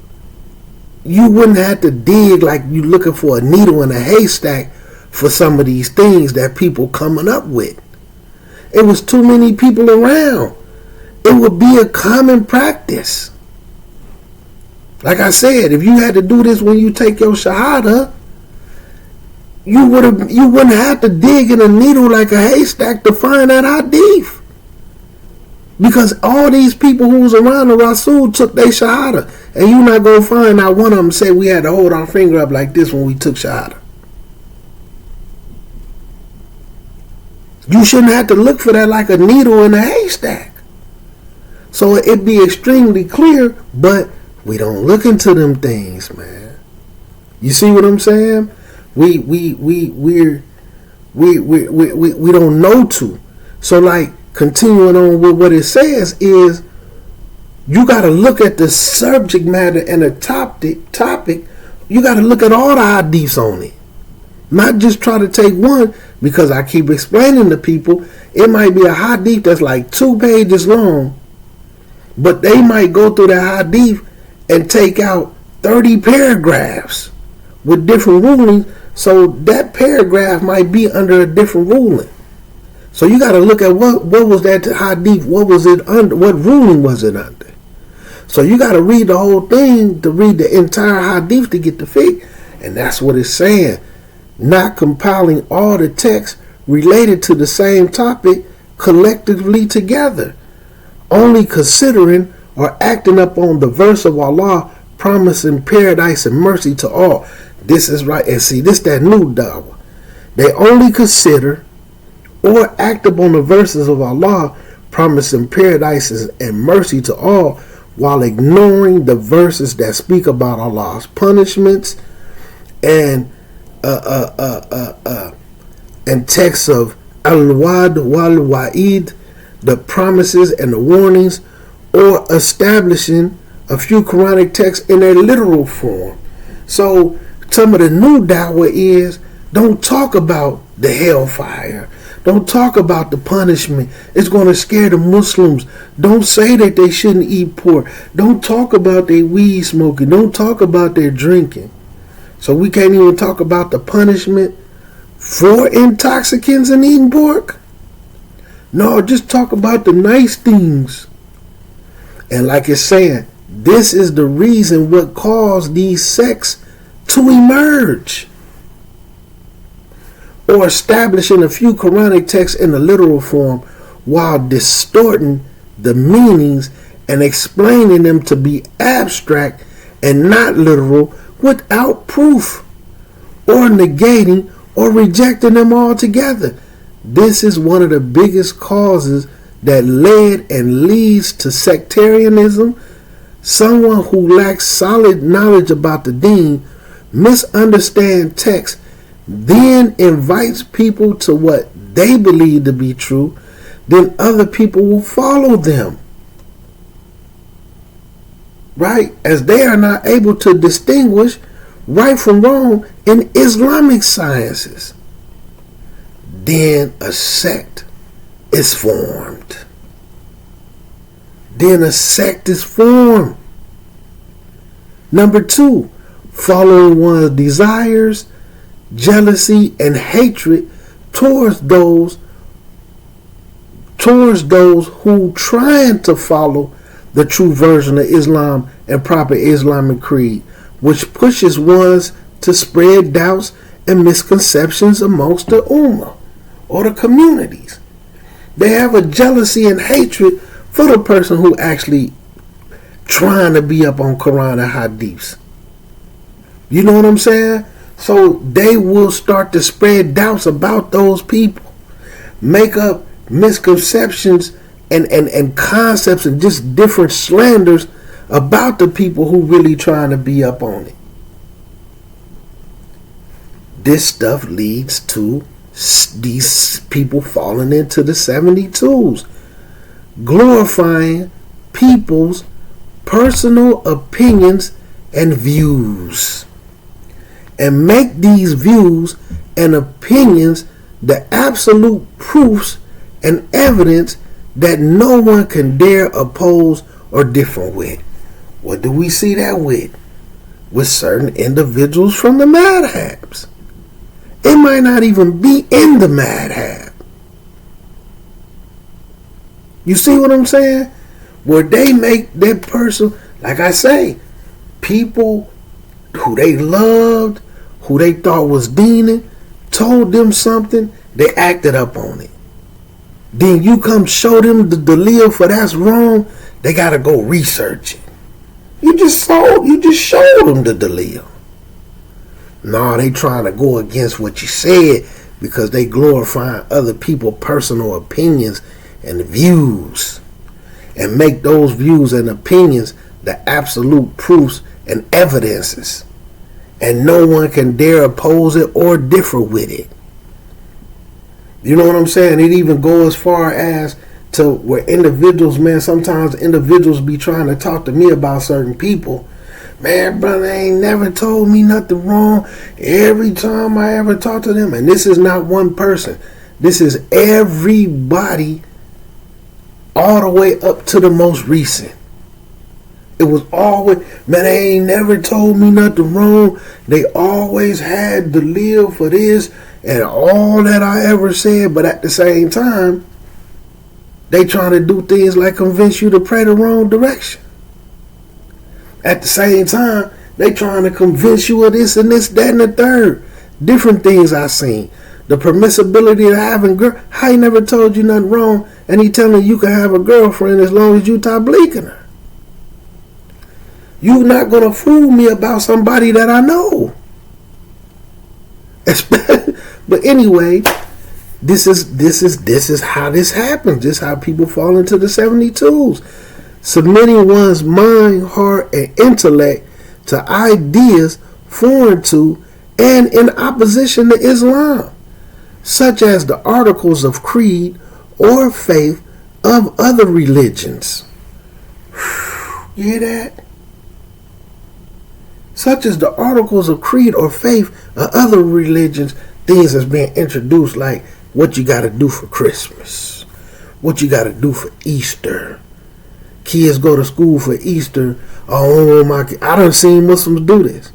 you wouldn't have to dig like you looking for a needle in a haystack for some of these things that people coming up with. It was too many people around. It would be a common practice. Like I said, if you had to do this when you take your shahada, you wouldn't have to dig in a needle like a haystack to find that hadith. Because all these people who was around the Rasul took their shahada. And you're not going to find out one of them say we had to hold our finger up like this when we took shahada. You shouldn't have to look for that like a needle in a haystack. So it'd be extremely clear, but we don't look into them things, man. You see what I'm saying? We don't know to. So like, continuing on with what it says is, you got to look at the subject matter and the topic. You got to look at all the hadiths on it. Not just try to take one, because I keep explaining to people, it might be a hadith that's like 2 pages long, but they might go through the hadith and take out 30 paragraphs with different rulings, so that paragraph might be under a different ruling. So you got to look at what was that hadith, what was it under, what ruling was it under. So you got to read the whole thing to read the entire hadith to get the fiqh, and that's what it's saying. Not compiling all the texts related to the same topic collectively together, only considering or acting upon the verse of Allah promising paradise and mercy to all. This is right. And see, this that new dawah. They only consider or act upon the verses of Allah promising paradises and mercy to all, while ignoring the verses that speak about Allah's punishments and texts of al-wad wal-wa'id, the promises and the warnings, or establishing a few Quranic texts in their literal form. So some of the new dawah is, don't talk about the hellfire. Don't talk about the punishment. It's going to scare the Muslims. Don't say that they shouldn't eat pork. Don't talk about their weed smoking. Don't talk about their drinking. So we can't even talk about the punishment for intoxicants and eating pork? No, just talk about the nice things. And like it's saying, this is the reason what caused these sects to emerge, or establishing a few Quranic texts in the literal form while distorting the meanings and explaining them to be abstract and not literal without proof, or negating or rejecting them altogether. This is one of the biggest causes that led and leads to sectarianism. Someone who lacks solid knowledge about the deen misunderstands text, then invites people to what they believe to be true, then other people will follow them. Right? As they are not able to distinguish right from wrong in Islamic sciences. Then a sect is formed. Number 2, following one's desires, jealousy, and hatred towards those who trying to follow the true version of Islam and proper Islamic creed, which pushes ones to spread doubts and misconceptions amongst the ummah or the communities. They have a jealousy and hatred for the person who actually trying to be up on Quran and Hadiths. You know what I'm saying? So they will start to spread doubts about those people, make up misconceptions and concepts and just different slanders about the people who really trying to be up on it. This stuff leads to these people falling into the 72s, glorifying people's personal opinions and views, and make these views and opinions the absolute proofs and evidence that no one can dare oppose or differ with. What do we see that with? With certain individuals from the madhabs. It might not even be in the madhab. You see what I'm saying? Where they make that person, like I say, people who they loved, who they thought was deening, told them something, they acted up on it. Then you come show them the dalil for that's wrong, they gotta go research it. You just showed them the dalil. No, they trying to go against what you said because they glorifying other people's personal opinions and views, and make those views and opinions the absolute proofs and evidences, and no one can dare oppose it or differ with it. You know what I'm saying? It even goes as far as to where individuals, man, sometimes individuals be trying to talk to me about certain people. Man, brother ain't never told me nothing wrong every time I ever talk to them. And this is not one person. This is everybody all the way up to the most recent. It was always, man, they ain't never told me nothing wrong. They always had the deal for this and all that I ever said. But at the same time, they trying to do things like convince you to pray the wrong direction. At the same time, they trying to convince you of this and this, that, and the third. Different things I seen. The permissibility of having girl. How he never told you nothing wrong, and he telling you can have a girlfriend as long as you tablighin her. You not gonna fool me about somebody that I know. But anyway, this is how this happens. This is how people fall into the 72s. Submitting one's mind, heart, and intellect to ideas foreign to and in opposition to Islam, such as the articles of creed or faith of other religions. You hear that? Such as the articles of creed or faith of other religions, things that's being introduced, like what you got to do for Christmas, what you got to do for Easter. Kids go to school for Easter. I done seen Muslims do this.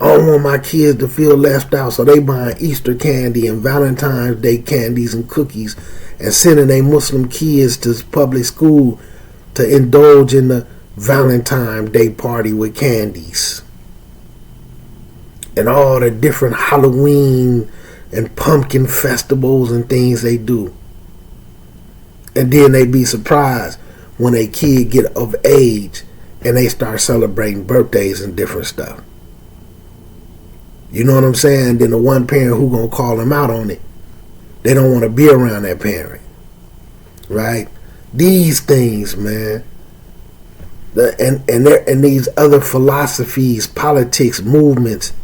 I don't want my kids to feel left out, so they buying Easter candy and Valentine's Day candies and cookies and sending their Muslim kids to public school to indulge in the Valentine's Day party with candies. and all the different Halloween and pumpkin festivals and things they do. And then they be surprised when a kid get of age and they start celebrating birthdays and different stuff. You know what I'm saying? Then the one parent who gonna call them out on it, they don't want to be around that parent, right? These things, man, and these other philosophies, politics, movements,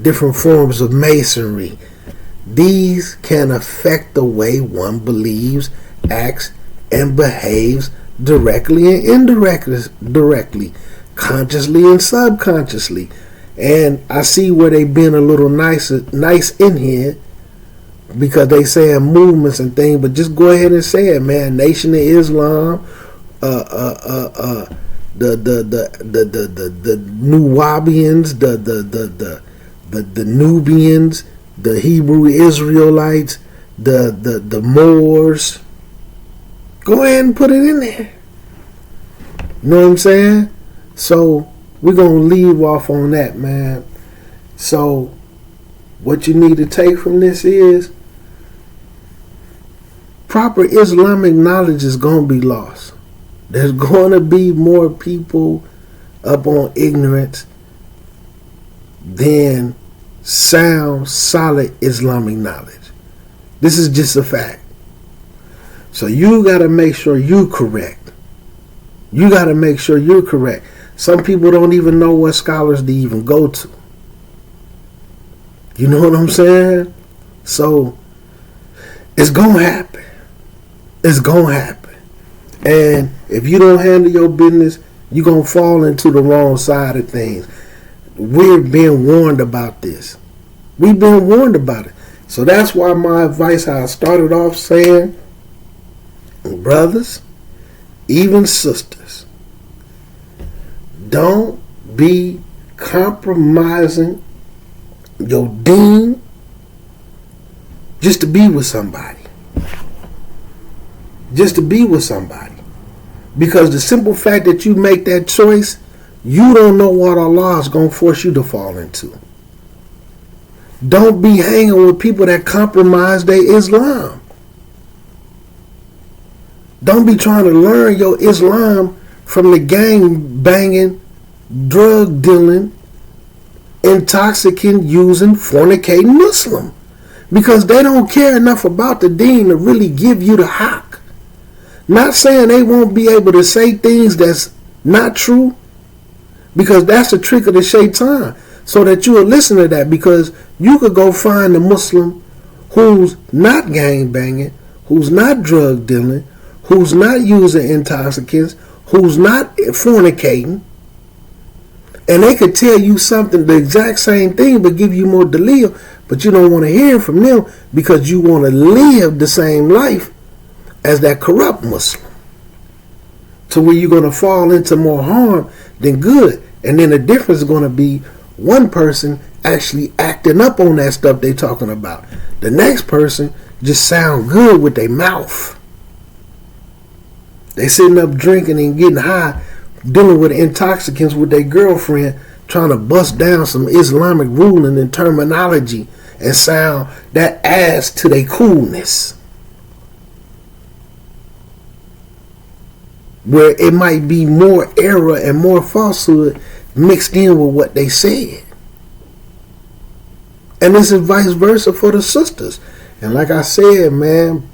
different forms of masonry. These can affect the way one believes, acts, and behaves directly and indirectly, consciously and subconsciously. And I see where they been a little nice in here, because they saying movements and things, but just go ahead and say it, man. Nation of Islam, the Nuwabians, the Nubians, the Hebrew Israelites, the Moors. Go ahead and put it in there. You know what I'm saying? So we're gonna leave off on that, man. So what you need to take from this is proper Islamic knowledge is gonna be lost. There's gonna be more people up on ignorance than sound, solid Islamic knowledge. This is just a fact. So you got to make sure you're correct. You got to make sure you're correct. Some people don't even know what scholars to even go to. You know what I'm saying? So it's going to happen. It's going to happen. And if you don't handle your business, you're going to fall into the wrong side of things. We're being warned about this. We've been warned about it. So that's why my advice, how I started off saying, brothers, even sisters, don't be compromising your deen just to be with somebody. Just to be with somebody. Because the simple fact that you make that choice, you don't know what Allah is going to force you to fall into. Don't be hanging with people that compromise their Islam. Don't be trying to learn your Islam from the gang banging, drug dealing, intoxicant using, fornicating Muslim. Because they don't care enough about the deen to really give you the haqq. Not saying they won't be able to say things that's not true, because that's the trick of the shaitan, so that you will listen to that. Because you could go find a Muslim who's not gang banging, who's not drug dealing, who's not using intoxicants, who's not fornicating, and they could tell you something, the exact same thing, but give you more dalil, but you don't want to hear from them because you want to live the same life as that corrupt Muslim, to where you're going to fall into more harm than good. And then the difference is going to be one person actually acting up on that stuff they talking about. The next person just sound good with their mouth. They sitting up drinking and getting high, dealing with intoxicants with their girlfriend, trying to bust down some Islamic ruling and terminology and sound that adds to their coolness. Where it might be more error and more falsehood mixed in with what they said. And this is vice versa for the sisters. And like I said, man,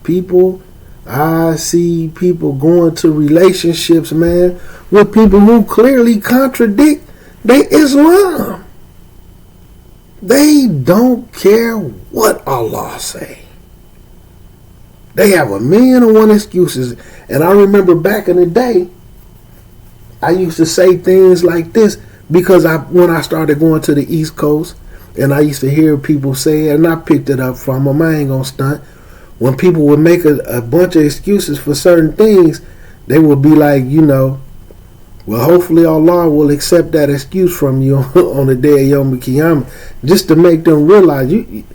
I see people going to relationships, man, with people who clearly contradict their Islam. They don't care what Allah say. They have 1,000,001 excuses. And I remember back in the day, I used to say things like this because when I started going to the East Coast, and I used to hear people say it, and I picked it up from them. I ain't gonna stunt. When people would make a bunch of excuses for certain things, they would be like, well, hopefully Allah will accept that excuse from you on the day of Yom Kippur, just to make them realize you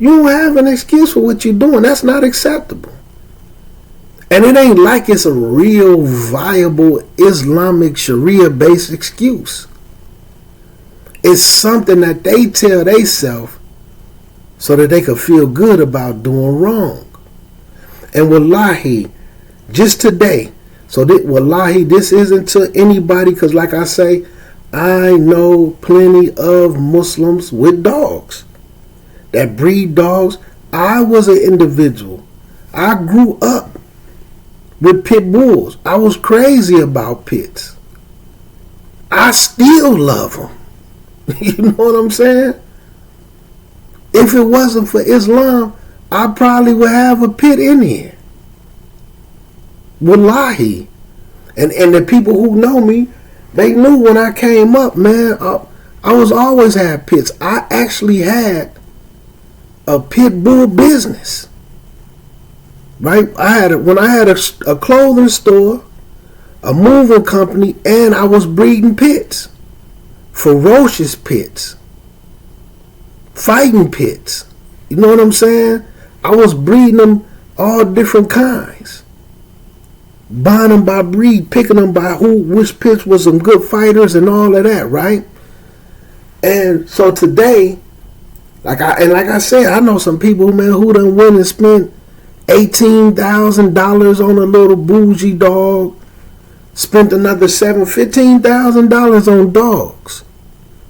don't have an excuse for what you're doing. That's not acceptable. And it ain't like it's a real viable Islamic Sharia-based excuse. It's something that they tell themselves so that they can feel good about doing wrong. And wallahi, just today, wallahi, this isn't to anybody, because like I say, I know plenty of Muslims with dogs that breed dogs. I was an individual. I grew up with pit bulls. I was crazy about pits. I still love them. You know what I'm saying? If it wasn't for Islam, I probably would have a pit in here. Wallahi. And the people who know me, they knew when I came up, man, I was always had pits. I actually had a pit bull business. Right? When I had a clothing store, a moving company, and I was breeding pits. Ferocious pits. Fighting pits. You know what I'm saying? I was breeding them all different kinds. Buying them by breed, picking them by which pits was some good fighters and all of that, right? And so today, like I said, I know some people, man, who done went and spent $18,000 on a little bougie dog, spent another $15,000 on dogs,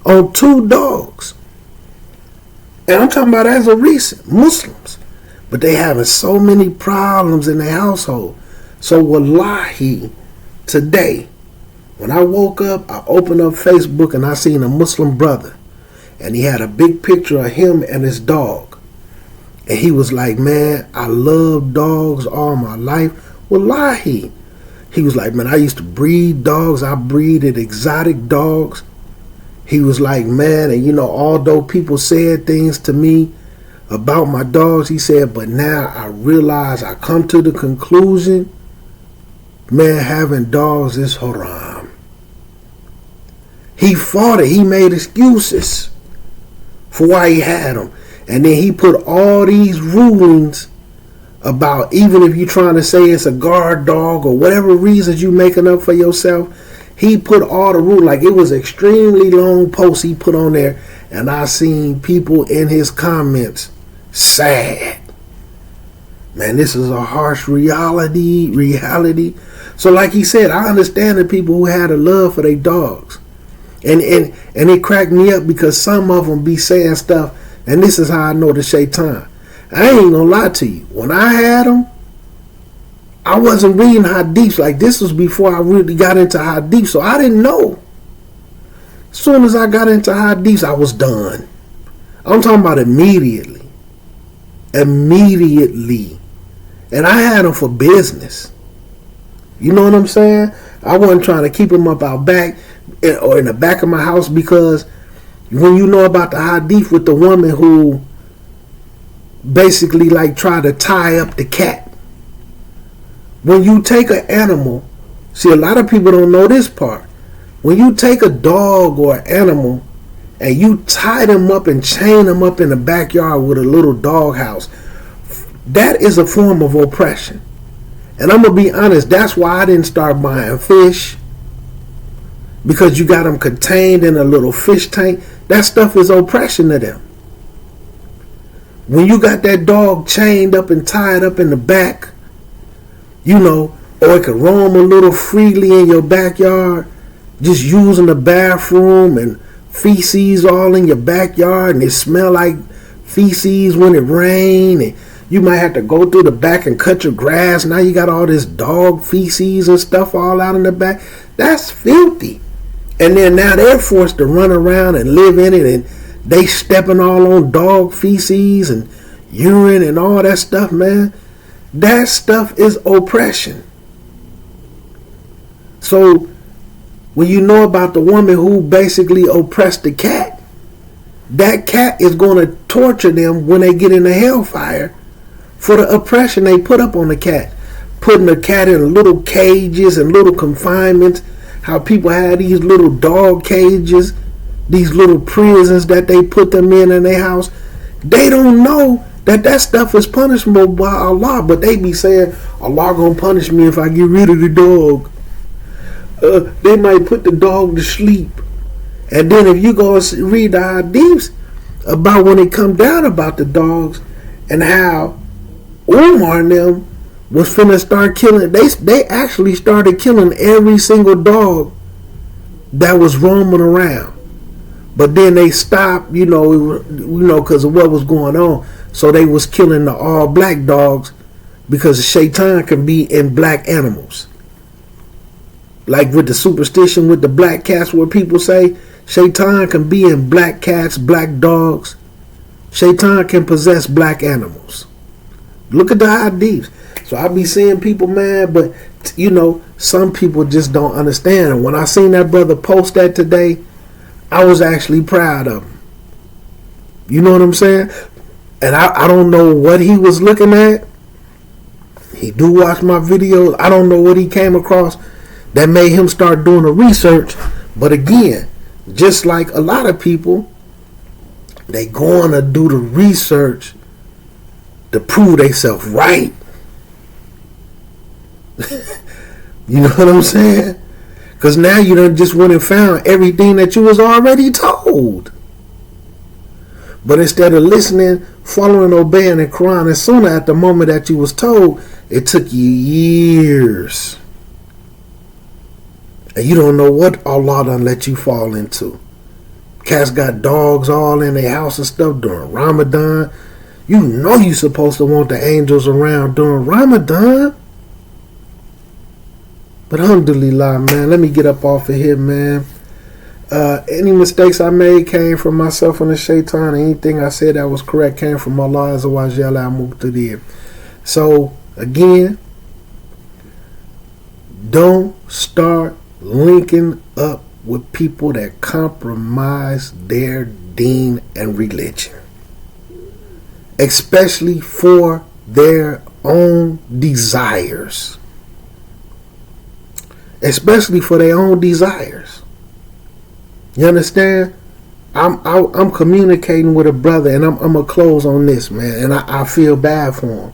on 2 dogs. And I'm talking about as of recent, Muslims. But they having so many problems in their household. So wallahi, today, when I woke up, I opened up Facebook and I seen a Muslim brother. And he had a big picture of him and his dog. And he was like, man, I love dogs all my life. Wallahi. He was like, man, I used to breed dogs. I breeded exotic dogs. He was like, man, and although people said things to me about my dogs, he said, but now I realize, I come to the conclusion, man, having dogs is haram. He fought it. He made excuses for why he had them. And then he put all these rulings about, even if you're trying to say it's a guard dog or whatever reasons you making up for yourself, he put all the rules, like it was extremely long posts he put on there. And I seen people in his comments sad. Man, this is a harsh reality. So like he said, I understand the people who had a love for their dogs. And it cracked me up because some of them be saying stuff, and this is how I know the shaitan. I ain't gonna lie to you. When I had them, I wasn't reading hadiths. Like, this was before I really got into hadiths, so I didn't know. As soon as I got into hadiths, I was done. I'm talking about immediately. Immediately. And I had them for business. You know what I'm saying? I wasn't trying to keep them up out back or in the back of my house, because when you know about the hadith with the woman who basically like tried to tie up the cat. When you take an animal, see, a lot of people don't know this part. When you take a dog or an animal and you tie them up and chain them up in the backyard with a little dog house, that is a form of oppression. And I'm going to be honest, that's why I didn't start buying fish, because you got them contained in a little fish tank. That stuff is oppression to them. When you got that dog chained up and tied up in the back, or it can roam a little freely in your backyard, just using the bathroom, and feces all in your backyard, and it smell like feces when it rain, and you might have to go through the back and cut your grass. Now you got all this dog feces and stuff all out in the back. That's filthy. And then now they're forced to run around and live in it, and they stepping all on dog feces and urine and all that stuff, man. That stuff is oppression. So when you know about the woman who basically oppressed the cat, that cat is going to torture them when they get in the hellfire for the oppression they put up on the cat. Putting the cat in little cages and little confinements. How people have these little dog cages, these little prisons that they put them in their house. They don't know that stuff is punishable by Allah, but they be saying, Allah gonna punish me if I get rid of the dog. They might put the dog to sleep, And then if you go and read the hadiths about when it come down about the dogs and how Umar and them was finna start killing, they actually started killing every single dog that was roaming around. But then they stopped, because of what was going on. So they was killing the all black dogs because the shaitan can be in black animals. Like with the superstition with the black cats, where people say shaitan can be in black cats, black dogs. Shaitan can possess black animals. Look at the hadiths. So I be seeing people, man, but some people just don't understand. And when I seen that brother post that today, I was actually proud of him. You know what I'm saying? And I don't know what he was looking at. He do watch my videos. I don't know what he came across that made him start doing the research. But again, just like a lot of people, they going to do the research to prove themselves right. You know what I'm saying? Because now you done just went and found everything that you was already told. But instead of listening, following, obeying the Quran, as soon as at the moment that you was told, it took you years. And you don't know what Allah done let you fall into. Cats got dogs all in their house and stuff during Ramadan. You know you supposed to want the angels around during Ramadan. But alhamdulillah, man, let me get up off of here, man. Any mistakes I made came from myself and the shaitan. Anything I said that was correct came from Allah Azza wa Jalla Muqtadir. So, again, don't start linking up with people that compromise their deen and religion. Especially for their own desires. Especially for their own desires. You understand? I'm communicating with a brother, and I'm gonna close on this, man, and I feel bad for him.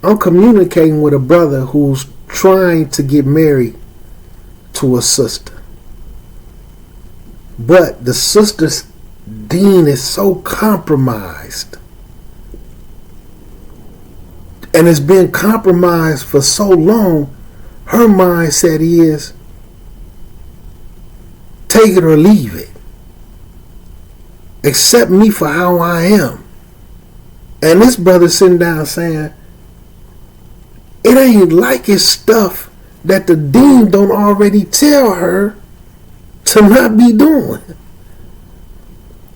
I'm communicating with a brother who's trying to get married to a sister, but the sister's deen is so compromised, and it's been compromised for so long. Her mindset is take it or leave it. Accept me for how I am. And this brother sitting down saying, it ain't like it's stuff that the deen don't already tell her to not be doing.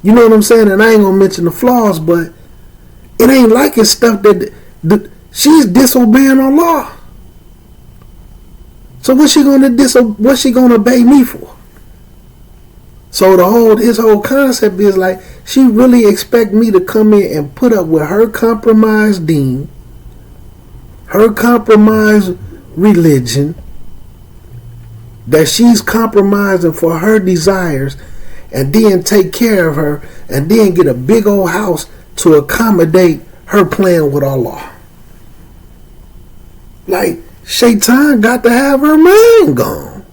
You know what I'm saying? And I ain't gonna mention the flaws, but it ain't like it's stuff that she's disobeying Allah. So what's she gonna obey me for? So his whole concept is like, she really expect me to come in and put up with her compromised deen, her compromised religion, that she's compromising for her desires, and then take care of her, and then get a big old house to accommodate her plan with Allah. Like, Shaitan got to have her mind gone.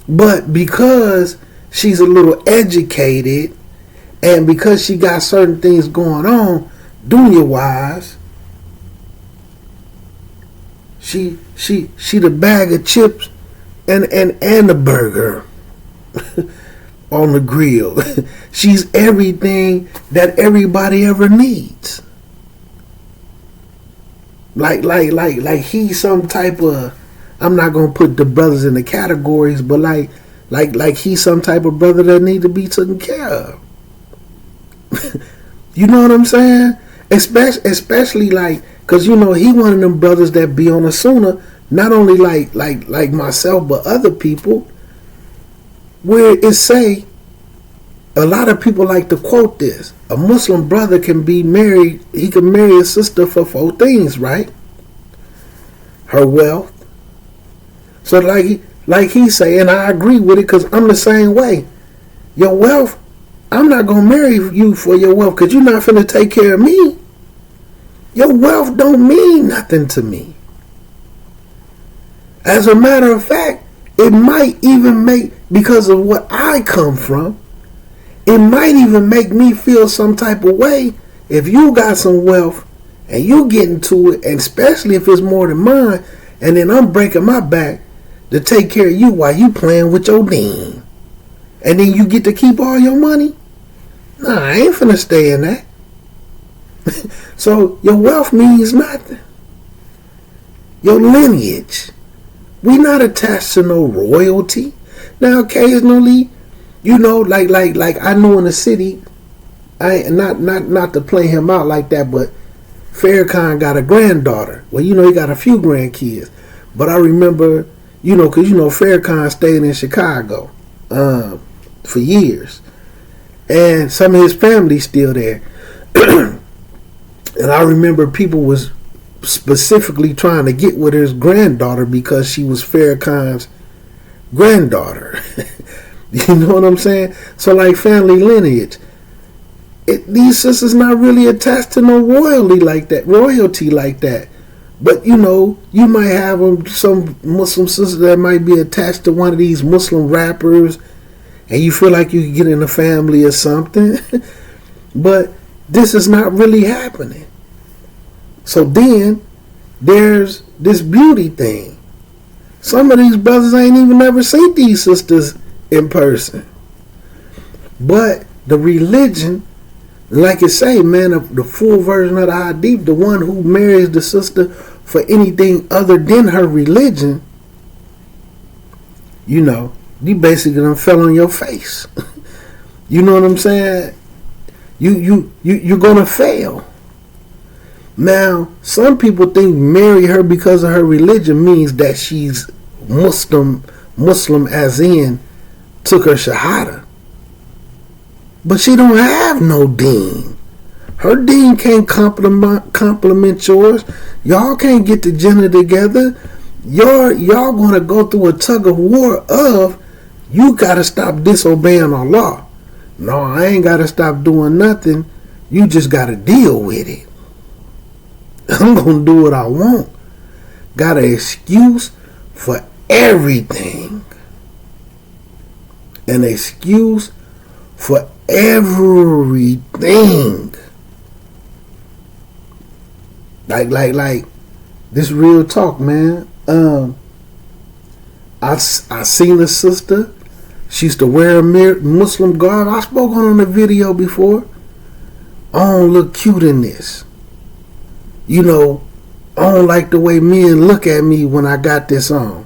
But because she's a little educated, and because she got certain things going on, dunya wise, she the bag of chips and the burger on the grill. She's everything that everybody ever needs. Like he's some type of, I'm not gonna put the brothers in the categories, but like he's some type of brother that need to be taken care of. You know what I'm saying? Especially like, cause he one of them brothers that be on a sunnah, not only like myself, but other people, where it say, a lot of people like to quote this. A Muslim brother can be married, he can marry a sister for 4 things, right? Her wealth. So like he say, and I agree with it because I'm the same way. Your wealth, I'm not going to marry you for your wealth because you're not finna take care of me. Your wealth don't mean nothing to me. As a matter of fact, It might even make, because of what I come from, it might even make me feel some type of way if you got some wealth and you get into it, and especially if it's more than mine, and then I'm breaking my back to take care of you while you playing with your dean. And then you get to keep all your money? Nah, I ain't finna stay in that. So your wealth means nothing. Your lineage. We not attached to no royalty. Now occasionally, like I know in the city, I not to play him out like that, but Farrakhan got a granddaughter. Well, he got a few grandkids. But I remember, because Farrakhan stayed in Chicago for years. And some of his family's still there. And I remember people was specifically trying to get with his granddaughter because she was Farrakhan's granddaughter. You know what I'm saying? So like family lineage. These sisters not really attached to no royalty like that. But you might have some Muslim sister that might be attached to one of these Muslim rappers, and you feel like you can get in a family or something. But this is not really happening. So then there's this beauty thing. Some of these brothers ain't even never seen these sisters in person. But the religion, like it say, man, the full version of the hadith, the one who marries the sister for anything other than her religion, you basically done fell on your face. You know what I'm saying? You're gonna fail. Now, some people think marry her because of her religion means that she's Muslim as in took her shahada. But she don't have no deen. Her deen can't complement yours. Y'all can't get the Jannah together. Y'all gonna go through a tug of war of, you gotta stop disobeying Allah. No, I ain't gotta stop doing nothing. You just gotta deal with it. I'm gonna do what I want. Got an excuse for everything. An excuse for everything. Like this real talk, man. I seen a sister. She used to wear a Muslim garb. I spoke on the video before. I don't look cute in this. I don't like the way men look at me when I got this on.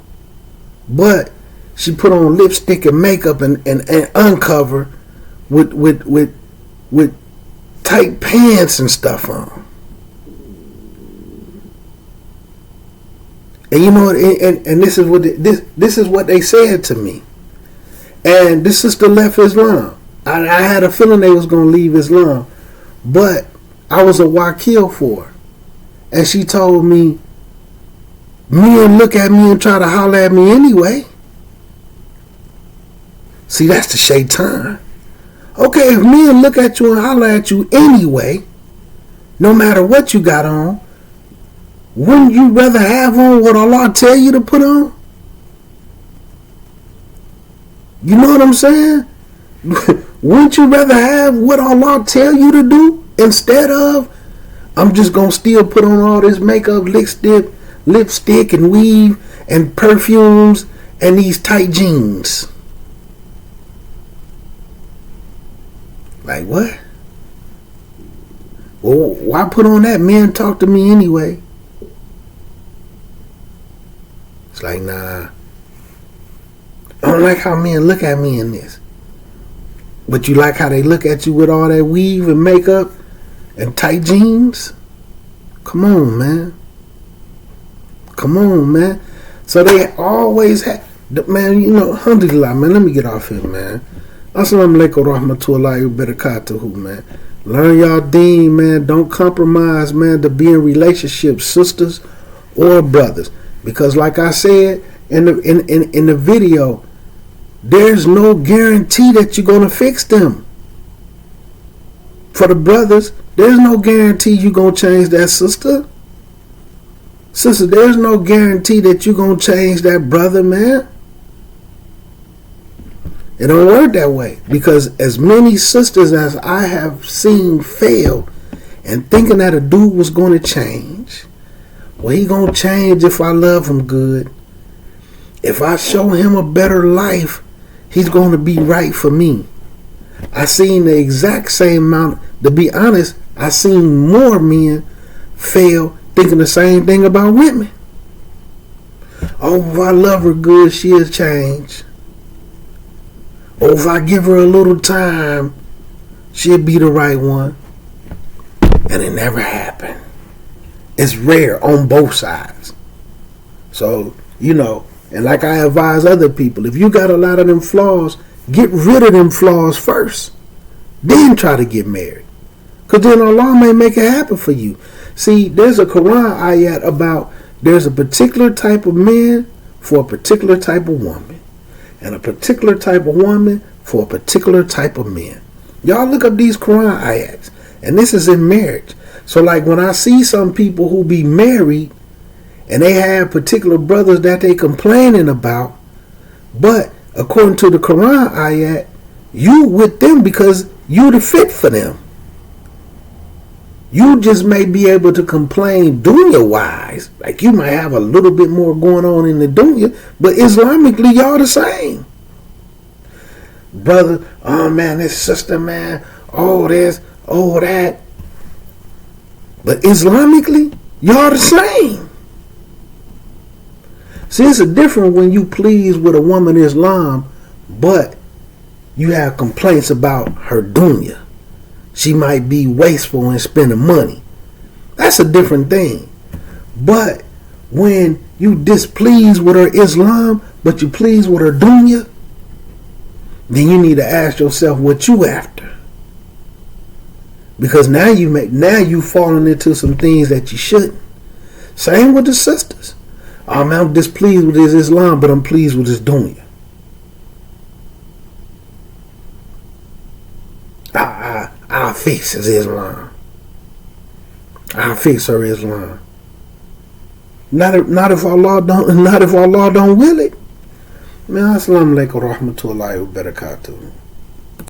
But she put on lipstick and makeup and uncover with tight pants and stuff on. And this is what this is what they said to me. And this sister left Islam. I had a feeling they was gonna leave Islam, but I was a wakil for her. And she told me, men look at me and try to holler at me anyway. See, that's the shaitan. Okay, if men look at you and holler at you anyway, no matter what you got on, wouldn't you rather have on what Allah tell you to put on? You know what I'm saying? Wouldn't you rather have what Allah tell you to do instead of, I'm just going to still put on all this makeup, lipstick and weave and perfumes and these tight jeans? Like what? Well, why put on that? Men talk to me anyway. It's like, nah. I don't like how men look at me in this. But you like how they look at you with all that weave and makeup and tight jeans? Come on, man. Come on, man. So they always have, man, alhamdulillah, man, let me get off here, man. Assalamu alaikum rahmatullahi wa barakatuhu, man. Learn y'all deen, man. Don't compromise, man, to be in relationships, sisters or brothers. Because like I said in the video, there's no guarantee that you're going to fix them. For the brothers, there's no guarantee you're going to change that sister. Sister, there's no guarantee that you're going to change that brother, man. It don't work that way, because as many sisters as I have seen fail and thinking that a dude was going to change. Well, he going to change if I love him good. If I show him a better life, he's going to be right for me. I seen the exact same amount. To be honest, I seen more men fail thinking the same thing about women. Oh, if I love her good, she'll change. Or if I give her a little time, she'll be the right one. And it never happened. It's rare on both sides. So, and like I advise other people, if you got a lot of them flaws, get rid of them flaws first. Then try to get married. Because then Allah may make it happen for you. See, there's a Quran ayat about there's a particular type of man for a particular type of woman. And a particular type of woman for a particular type of man. Y'all look up these Quran ayats. And this is in marriage. So like when I see some people who be married and they have particular brothers that they complaining about, but according to the Quran ayat, you with them because you the fit for them. You just may be able to complain dunya wise. Like you might have a little bit more going on in the dunya, but Islamically y'all the same. Brother, oh man, this sister, man, oh this, oh that. But Islamically, y'all the same. See, it's a different when you please with a woman Islam, but you have complaints about her dunya. She might be wasteful and spending money. That's a different thing. But when you displeased with her Islam, but you pleased with her dunya, then you need to ask yourself what you after. Because now you falling into some things that you shouldn't. Same with the sisters. I'm displeased with his Islam, but I'm pleased with his dunya. I'll fix his Islam. I'll fix her Islam. Not if Allah don't will it. Man, assalamu alaikum wa rahmatullahi wa barakatuh.